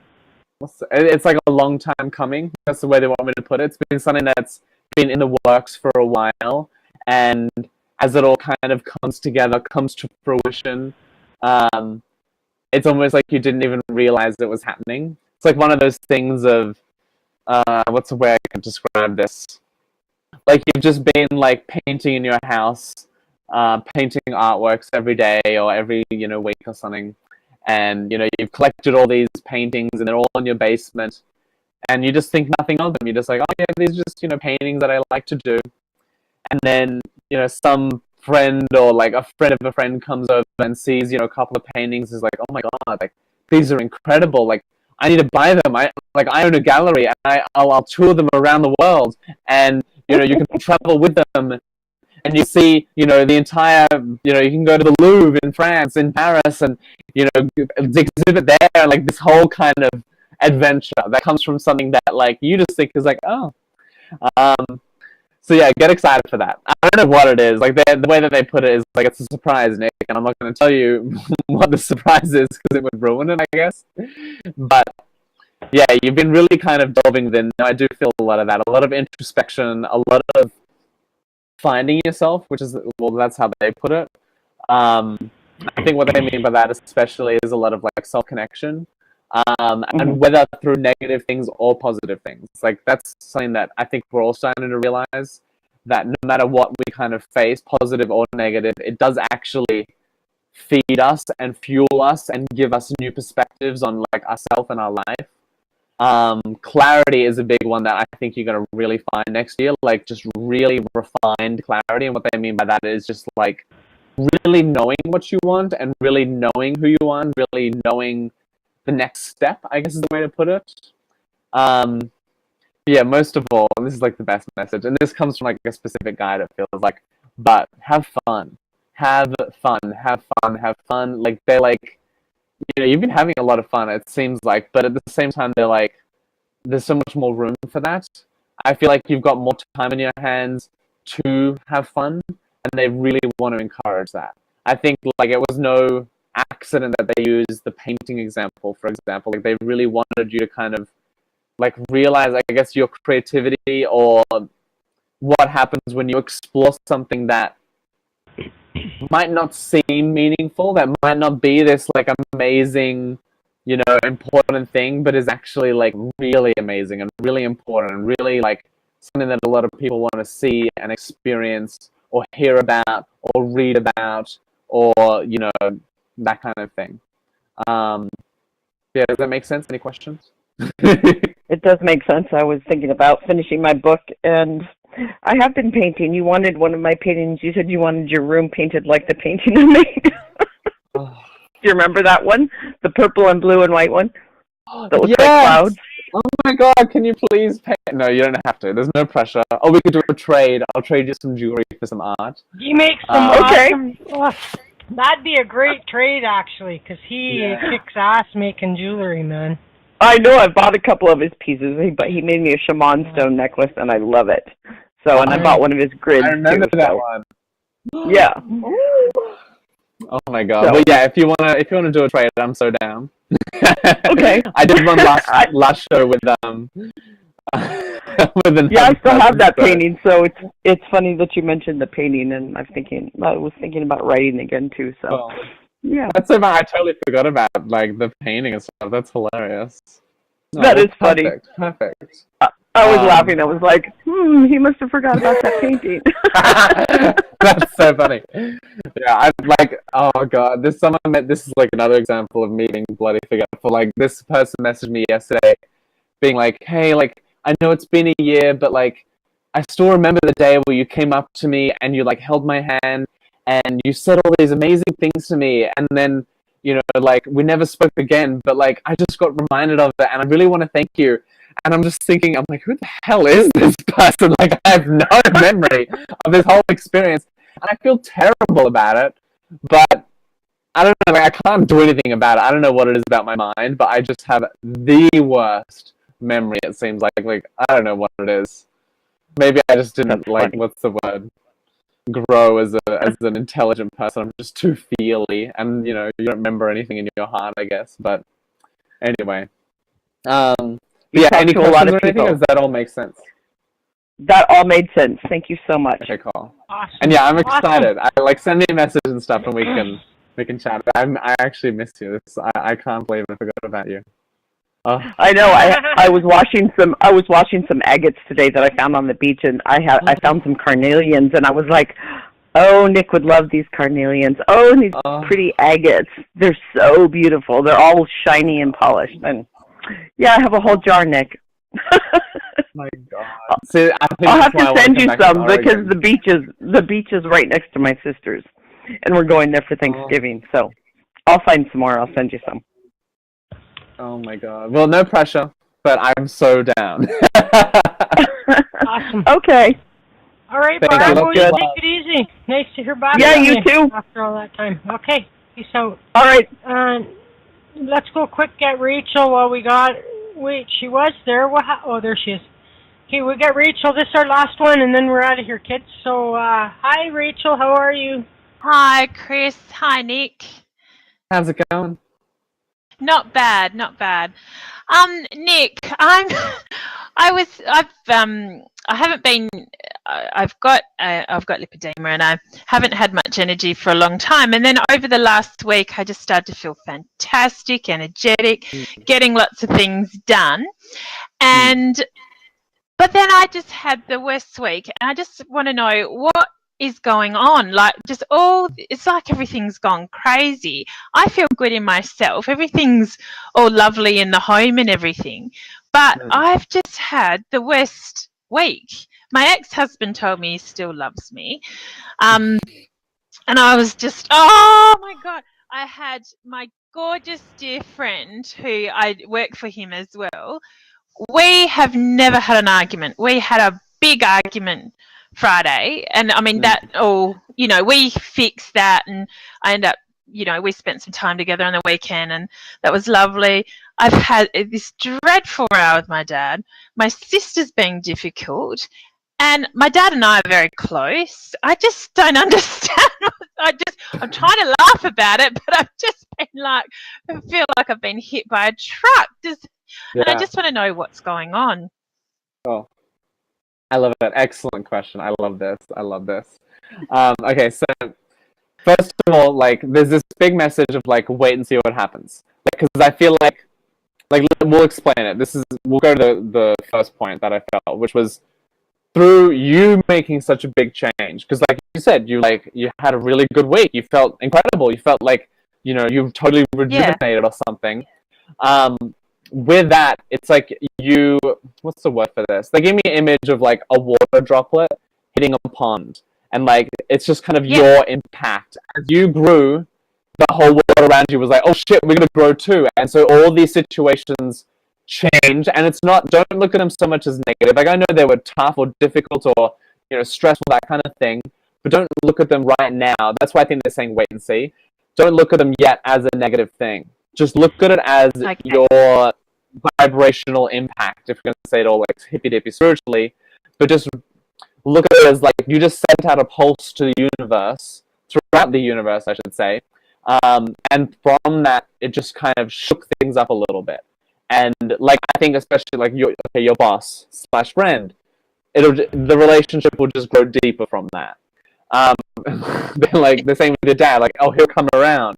it's like a long time coming. That's the way they want me to put it. It's been something that's been in the works for a while, and as it all kind of comes together, comes to fruition, it's almost like you didn't even realize it was happening. It's like one of those things of, what's the way I can describe this? Like you've just been like painting in your house, painting artworks every day or every week or something, and you've collected all these paintings and they're all in your basement, and you just think nothing of them. You're just like, oh yeah, these are just paintings that I like to do, and then some friend or like a friend of a friend comes over and sees a couple of paintings, is like, oh my god, like these are incredible, like I need to buy them. I own a gallery, and I'll tour them around the world, and you can travel with them, and you see the entire you can go to the Louvre in France, in Paris, and exhibit there, like this whole kind of adventure that comes from something that like you just think is like, oh. So yeah, get excited for that. I don't know what it is. Like the way that they put it is like it's a surprise, Nick, and I'm not going to tell you what the surprise is because it would ruin it, I guess. But yeah, you've been really kind of delving in. I do feel a lot of that, a lot of introspection, a lot of finding yourself, which is, well, that's how they put it. I think what they mean by that especially is a lot of like self-connection. and whether through negative things or positive things. Like, that's something that I think we're all starting to realize, that no matter what we kind of face, positive or negative, it does actually feed us and fuel us and give us new perspectives on like ourselves and our life. Clarity is a big one that I think you're going to really find next year, like just really refined clarity. And what they mean by that is just like really knowing what you want and really knowing who you are and really knowing the next step, I guess is the way to put it. Yeah, most of all, and this is like the best message, and this comes from like a specific guy that feels like, but have fun. Have fun, have fun, have fun. Like, they're like, you know, you've been having a lot of fun, it seems like, but at the same time, they're like, there's so much more room for that. I feel like you've got more time in your hands to have fun, and they really want to encourage that. I think, like, it was no accident that they used the painting example, for example. Like, they really wanted you to kind of, like, realize, I guess, your creativity, or what happens when you explore something that might not seem meaningful, that might not be this like amazing, you know, important thing, but is actually like really amazing and really important and really like something that a lot of people want to see and experience or hear about or read about, or, you know, that kind of thing. Yeah, does that make sense? Any questions? It does make sense. I was thinking about finishing my book, and I have been painting. You wanted one of my paintings. You said you wanted your room painted like the painting I made. Do you remember that one? The purple and blue and white one? That looks like clouds? Oh my god, can you please paint? No, you don't have to. There's no pressure. Oh, we could do a trade. I'll trade you some jewelry for some art. You make some awesome... Oh, that'd be a great trade, actually, because he kicks ass making jewelry, man. I know. I bought a couple of his pieces, but he made me a shaman stone necklace, and I love it. So, and I bought one of his grids. I remember too, that so. one. Yeah. Oh my god. So, well, yeah, if you wanna do a trade, I'm so down. Okay. I did one last show with with yeah, I still have that painting, so it's funny that you mentioned the painting, and I was thinking about writing again too. So. Oh. Yeah. That's so bad. I totally forgot about like the painting and stuff. That's hilarious. That is funny. Perfect. I was laughing. I was like, he must have forgot about that painting. That's so funny. Yeah, I like. Oh god, this is like another example of me being bloody forgetful. Like, this person messaged me yesterday, being like, "Hey, like, I know it's been a year, but like, I still remember the day where you came up to me and you like held my hand." And you said all these amazing things to me, and then, you know, like, we never spoke again, but, like, I just got reminded of it, and I really want to thank you. And I'm just thinking, I'm like, who the hell is this person? Like, I have no memory of this whole experience, and I feel terrible about it, but I don't know, like, I can't do anything about it. I don't know what it is about my mind, but I just have the worst memory, it seems like. Like, I don't know what it is. Maybe I just didn't, like, what's the word? Grow as an intelligent person. I'm just too feely, and you know, you don't remember anything in your heart, I guess. But anyway, yeah. Any questions or anything? Or does that all make sense? That all made sense. Thank you so much. Okay, cool. Awesome. And yeah, I'm excited. I like, send me a message and stuff, and we can chat. I actually miss you. I can't believe I forgot about you. Oh. I know. I was washing some agates today that I found on the beach, and I found some carnelians, and I was like, oh, Nick would love these carnelians. Oh, and these pretty agates. They're so beautiful. They're all shiny and polished. And yeah, I have a whole jar, Nick. My God. See, I'll have to send you some because the beach is right next to my sister's, and we're going there for Thanksgiving. So I'll find some more. I'll send you some. Oh my God. Well, no pressure, but I'm so down. Awesome. Okay. All right, Bravo, you take it easy. Nice to hear back from you. Yeah, you too. After all that time. Okay. Peace out. All right. Let's go quick get Rachel while we got... Wait, she was there? Oh, there she is. Okay, we got Rachel. This is our last one, and then we're out of here, kids. So, hi, Rachel. How are you? Hi, Chris. Hi, Nick. How's it going? Not bad, not bad. Nick, I haven't been I've got lipedema, and I haven't had much energy for a long time. And then over the last week, I just started to feel fantastic, energetic, getting lots of things done. And but then I just had the worst week, and I just want to know what is going on. Like, it's like everything's gone crazy. I feel good in myself. Everything's all lovely in the home and everything. But I've just had the worst week. My ex-husband told me he still loves me. And I was just, oh my God. I had my gorgeous dear friend who I work for him as well. We have never had an argument. We had a big argument Friday, and I mean that all, we fixed that, and I end up, we spent some time together on the weekend, and that was lovely. I've had this dreadful row with my dad. My sister's being difficult, and my dad and I are very close. I just don't understand. I'm trying to laugh about it, but I've just been like, I feel like I've been hit by a truck. And I just want to know what's going on. Oh, I love it. Excellent question. I love this. Okay, so first of all, like, there's this big message of like, wait and see what happens. Like, because I feel like we'll explain it. We'll go to the first point that I felt, which was through you making such a big change. Because like you said, you had a really good week. You felt incredible. You felt like, you totally rejuvenated or something. With that, it's like what's the word for this? They gave me an image of like a water droplet hitting a pond. And like, it's just kind of your impact. As you grew, the whole world around you was like, oh shit, we're going to grow too. And so all these situations change. And don't look at them so much as negative. Like, I know they were tough or difficult or, stressful, that kind of thing. But don't look at them right now. That's why I think they're saying wait and see. Don't look at them yet as a negative thing. Just look at it as your vibrational impact, if you're going to say it all like hippy-dippy spiritually, but just look at it as like you just sent out a pulse to the universe, throughout the universe, I should say, and from that, it just kind of shook things up a little bit. And like, I think especially like your boss / friend, the relationship will just grow deeper from that. They're like the same with your dad, like, oh, he'll come around.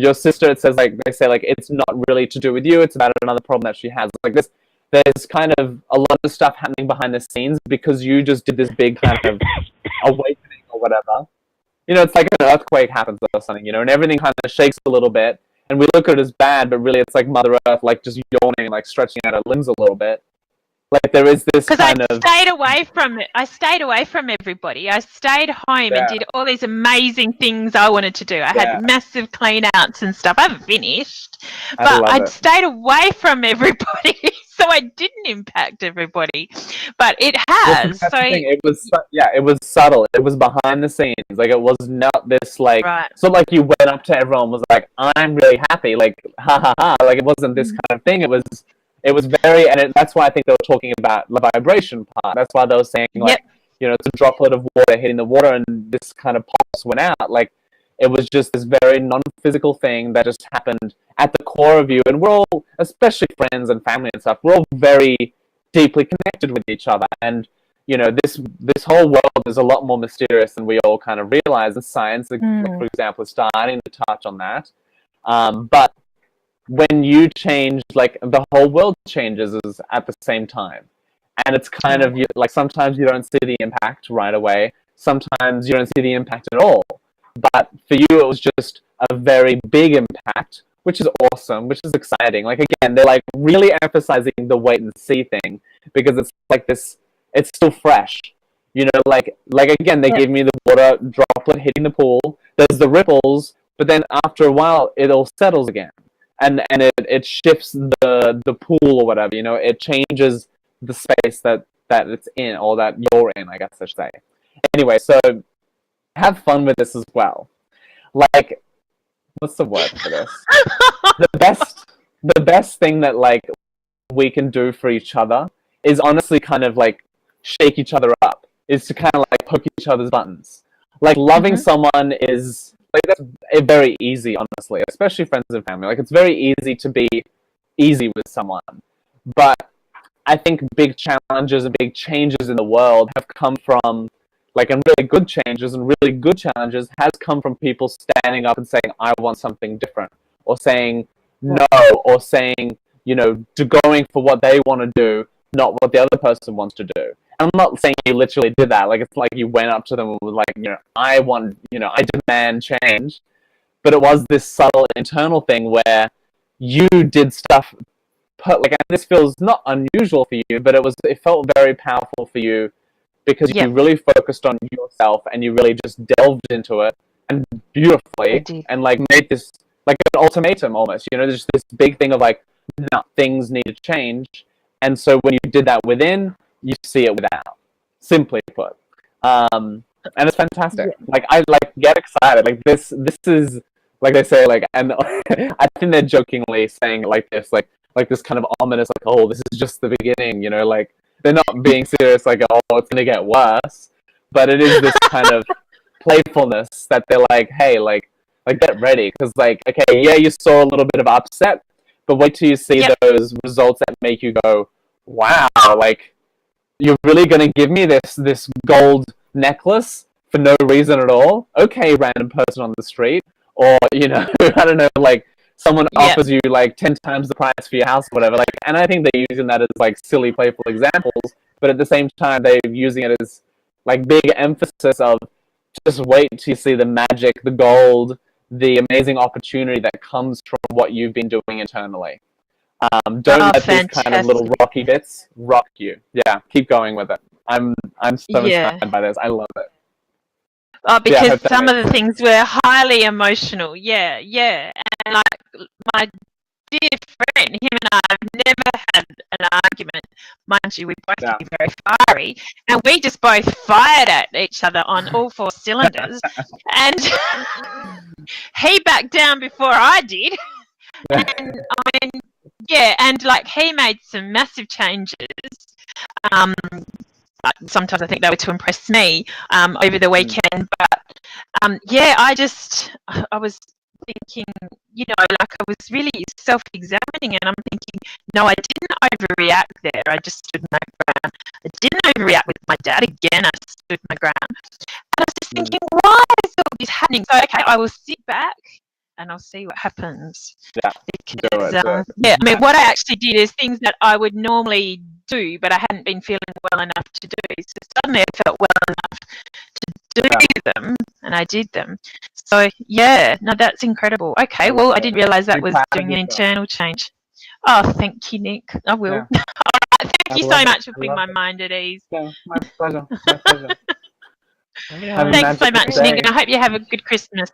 Your sister, they say it's not really to do with you, it's about another problem that she has. Like this, there's kind of a lot of stuff happening behind the scenes because you just did this big kind of awakening or whatever. It's like an earthquake happens or something, and everything kind of shakes a little bit, and we look at it as bad, but really it's like Mother Earth, like just yawning, like stretching out her limbs a little bit. Like there is this kind of... Because I stayed away from it. I stayed away from everybody. I stayed home and did all these amazing things I wanted to do. I had massive clean outs and stuff. I haven't finished. But I'd stayed away from everybody, so I didn't impact everybody. But it has. Well, it was subtle. It was behind the scenes. Like, it was not this, like... Right. So, like, you went up to everyone and was like, I'm really happy. Like, ha, ha, ha. Like, it wasn't this kind of thing. It was very, that's why I think they were talking about the vibration part. That's why they were saying, like, it's a droplet of water hitting the water and this kind of pulse went out. Like, it was just this very non-physical thing that just happened at the core of you. And we're all, especially friends and family and stuff, we're all very deeply connected with each other. And, this whole world is a lot more mysterious than we all kind of realize. And science, like, for example, is starting to touch on that. But when you change, like, the whole world changes at the same time. And it's kind of, like, sometimes you don't see the impact right away. Sometimes you don't see the impact at all. But for you, it was just a very big impact, which is awesome, which is exciting. Like, again, they're, like, really emphasizing the wait and see thing. Because it's, like, this, it's still fresh. Like again, they gave me the water droplet hitting the pool. There's the ripples, but then after a while, it all settles again. And it shifts the pool or whatever, it changes the space that it's in, or that you're in, I guess I should say. Anyway, so have fun with this as well. Like, what's the word for this? the best thing that, like, we can do for each other is honestly kind of like shake each other up, is to kind of like poke each other's buttons. Like, loving someone is... Like, that's very easy, honestly, especially friends and family. Like, it's very easy to be easy with someone. But I think big challenges and big changes in the world have come from, like, and really good changes and really good challenges has come from people standing up and saying, I want something different, or saying no, or saying, you know, to going for what they want to do, not what the other person wants to do. And I'm not saying you literally did that. Like, it's like you went up to them and was like, you know, I demand change. But it was this subtle internal thing where you did stuff, like, and this feels not unusual for you, but it felt very powerful for you because you really focused on yourself and you really just delved into it, and beautifully, and like made this like an ultimatum almost, you know, there's this big thing of like, no, things need to change. And so when you did that within, you see it without, simply put. And it's fantastic. Like, I like get excited. Like, this is, like they say, like, and I think they're jokingly saying it like this kind of ominous, like, oh, this is just the beginning, you know, like, they're not being serious, like, oh, it's gonna get worse, but it is this kind of playfulness that they're like, hey, like get ready, because, like, okay, yeah, you saw a little bit of upset, but wait till you see those results that make you go, wow, like, you're really gonna give me this gold necklace for no reason at all? Okay, random person on the street, or, you know, I don't know, like, someone offers you like 10 times the price for your house or whatever, like, and I think they're using that as like silly, playful examples, but at the same time they're using it as like big emphasis of just wait till you see the magic, the gold, the amazing opportunity that comes from what you've been doing internally. Don't let these kind of little rocky bits rock you. Yeah, keep going with it. I'm so inspired by this. I love it. Oh, because some of the things were highly emotional. Yeah. And like my dear friend, him and I have never had an argument. Mind you, we both can be very fiery, and we just both fired at each other on all four cylinders. And he backed down before I did. And I mean, and like he made some massive changes. Sometimes I think they were to impress me over the weekend, but I was thinking, you know, like I was really self-examining, and I'm thinking, no, I didn't overreact there. I just stood my ground. I didn't overreact with my dad. Again, I stood my ground. And I was just thinking, why is all this happening? So, okay, I will sit back and I'll see what happens. Yeah, because, I mean, what I actually did is things that I would normally do, but I hadn't been feeling well enough to do. So suddenly I felt well enough to do them, and I did them. So, no, that's incredible. Okay, well, I didn't realise that was doing an internal change. Oh, thank you, Nick. I will. Yeah. All right, thank you so much for putting my mind at ease. Yeah, my pleasure. My pleasure. Thanks so much, Nick, and I hope you have a good Christmas.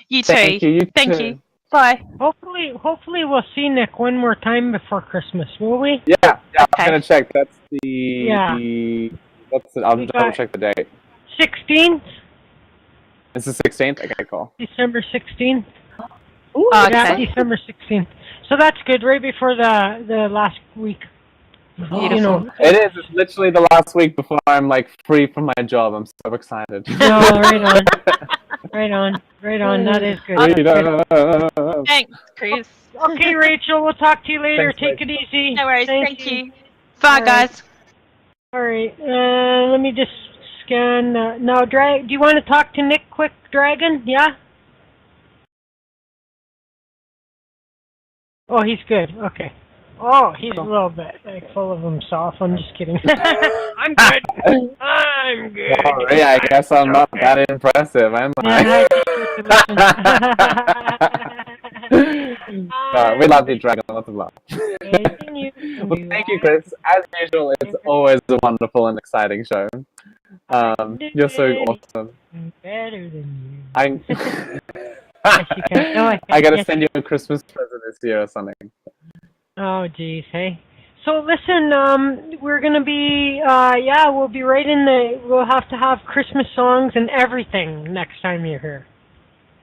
You too. Thank you. Thank you. Bye. Hopefully we'll see Nick one more time before Christmas, will we? Yeah. Okay. I'm gonna check. That's I'll double check the date. 16th. It's the 16th. Okay, cool. December 16th. Ooh, okay. Yeah, December 16th. So that's good. Right before the last week. Beautiful. You know. It is. It's literally the last week before I'm like free from my job. I'm so excited. Oh, right on. That is good. Thanks, Chris. Okay, Rachel. We'll talk to you later. Thanks, Take it easy. No worries. Thank you. Bye, guys. All right. Let me just scan. Now, do you want to talk to Nick quick, Dragon? Yeah? Oh, he's good. Okay. Oh, he's a little bit like full of himself. I'm just kidding. I'm good. I'm good. Sorry, I guess I'm not that impressive, am I? We love you, Dragon. Lots of love. Well, thank you, Chris. As usual, it's always a wonderful and exciting show. You're so awesome. Better than you. I gotta send you a Christmas present this year or something. Oh, geez, hey. So listen, we're gonna be, we'll be right in we'll have to have Christmas songs and everything next time you're here.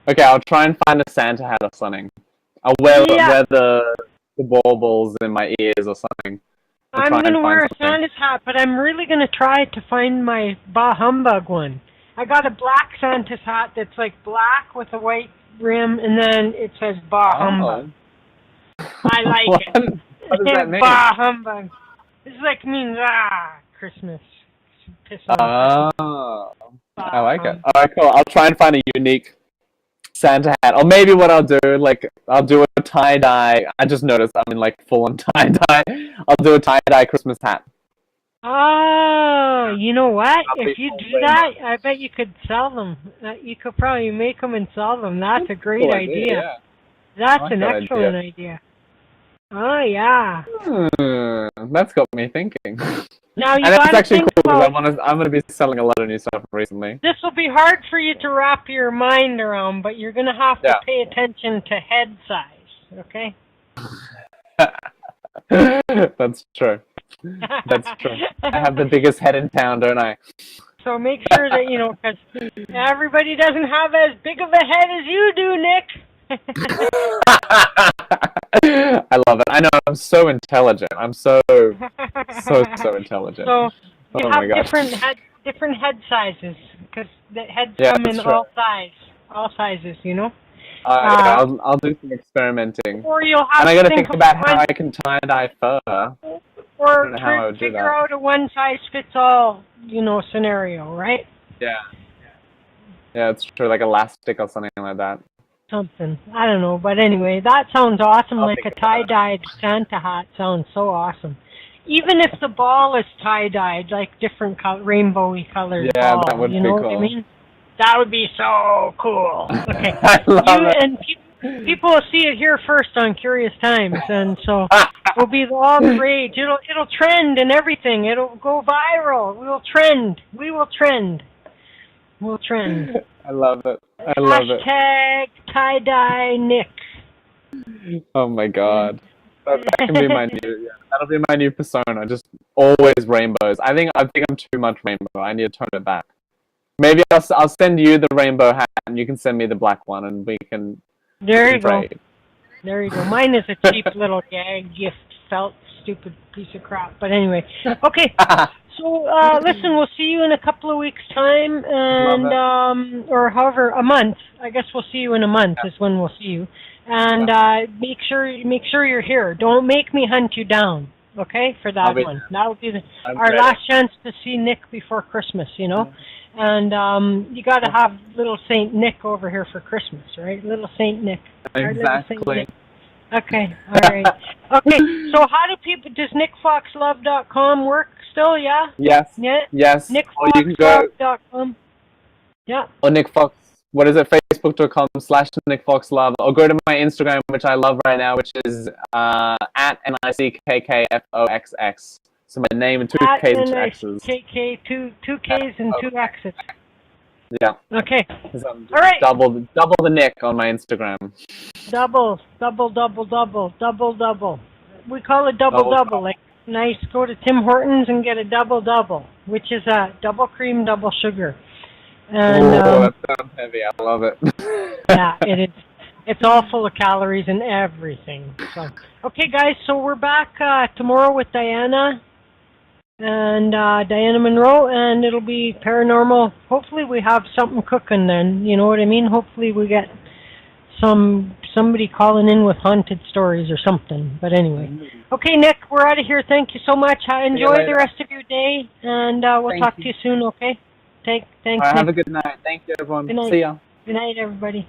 Okay, I'll try and find a Santa hat or something. I'll wear the baubles in my ears or something. I'm gonna wear a Santa's hat, but I'm really gonna try to find my Bah Humbug one. I got a black Santa's hat that's like black with a white rim, and then it says Bah Humbug. I like it. What does that mean? Bah Humbug. This like means Christmas. Piss off. Oh, I like it. All right, cool. I'll try and find a unique Santa hat, or maybe what I'll do, like, I'll do a tie-dye. I just noticed I'm in like full-on tie-dye. I'll do a tie-dye Christmas hat. Oh, you know what? If you do rainbow. that, I bet you could sell them. You could probably make them and sell them. That's a great Cool idea. Yeah. That's like an that excellent idea. Oh yeah. That's got me thinking. Now you And that's gotta actually think cool because about. I'm gonna be selling a lot of new stuff recently. This will be hard for you to wrap your mind around, but you're gonna have to pay attention to head size. Okay. That's true. That's true. I have the biggest head in town, don't I? So make sure that because everybody doesn't have as big of a head as you do, Nick. I love it. I know. I'm so intelligent. I'm so intelligent. So you my have gosh. different head sizes because the heads Yeah, come in that's true. all sizes. I'll do some experimenting. Or you'll have And I to gotta think about how I can tie-dye fur. Or know how I would do figure that. out a one-size-fits-all, scenario, right? Yeah. Yeah, it's true. Like elastic or something like that. Something. I don't know. But anyway, that sounds awesome. I'll Like a think about it. tie-dyed Santa hat sounds so awesome. Even if the ball is tie-dyed, like different rainbowy colored Yeah, ball. that would you be know what I cool. mean? That would be so cool. Okay. I love it. And people will see it here first on Curious Times, and so it'll be all the rage. It'll trend and everything. It'll go viral. We will trend. We'll trend. I love it. I love it. Hashtag tie-dye Nick. Oh my god. That can be my new. Yeah, that'll be my new persona. Just always rainbows. I think I'm too much rainbow. I need to tone it back. Maybe I'll send you the rainbow hat, and you can send me the black one, and we can. There you go. trade. There you go. Mine is a cheap little gag gift felt stupid piece of crap. But anyway, okay. So listen, we'll see you in a couple of weeks' time, and or however a month. I guess we'll see you in a month is when we'll see you. And make sure you're here. Don't make me hunt you down. Okay, for that one. That'll be our last chance to see Nick before Christmas. And you got to have little Saint Nick over here for Christmas, right? Little Saint Nick. Exactly. Saint Nick. Okay, all right. Okay, so how do people? Does NickFoxLove.com work still? Yeah. Yes. Yeah. Yes. Or you can go. NickFoxLove.com. Yeah. Or Nick Fox. What is it? Facebook.com/NickFoxLove. Or go to my Instagram, which I love right now, which is at NickKfoxx. So my name and two K's and two X's. two K's and two X's. Yeah. Okay. All right. Double the Nick on my Instagram. Double. We call it double. Like nice. Go to Tim Hortons and get a double, which is a double cream, double sugar. And that sounds heavy. I love it. yeah, it is. It's all full of calories and everything. So, okay, guys. So we're back tomorrow with Diana and Diana Monroe, and it'll be paranormal. Hopefully, we have something cooking then. You know what I mean? Hopefully, we get somebody calling in with haunted stories or something. But anyway, okay, Nick, we're out of here. Thank you so much. Enjoy the rest of your day, and we'll talk to you soon. Okay. Thanks. All right, have a good night. Thank you, everyone. Good night. See ya. Good night, everybody.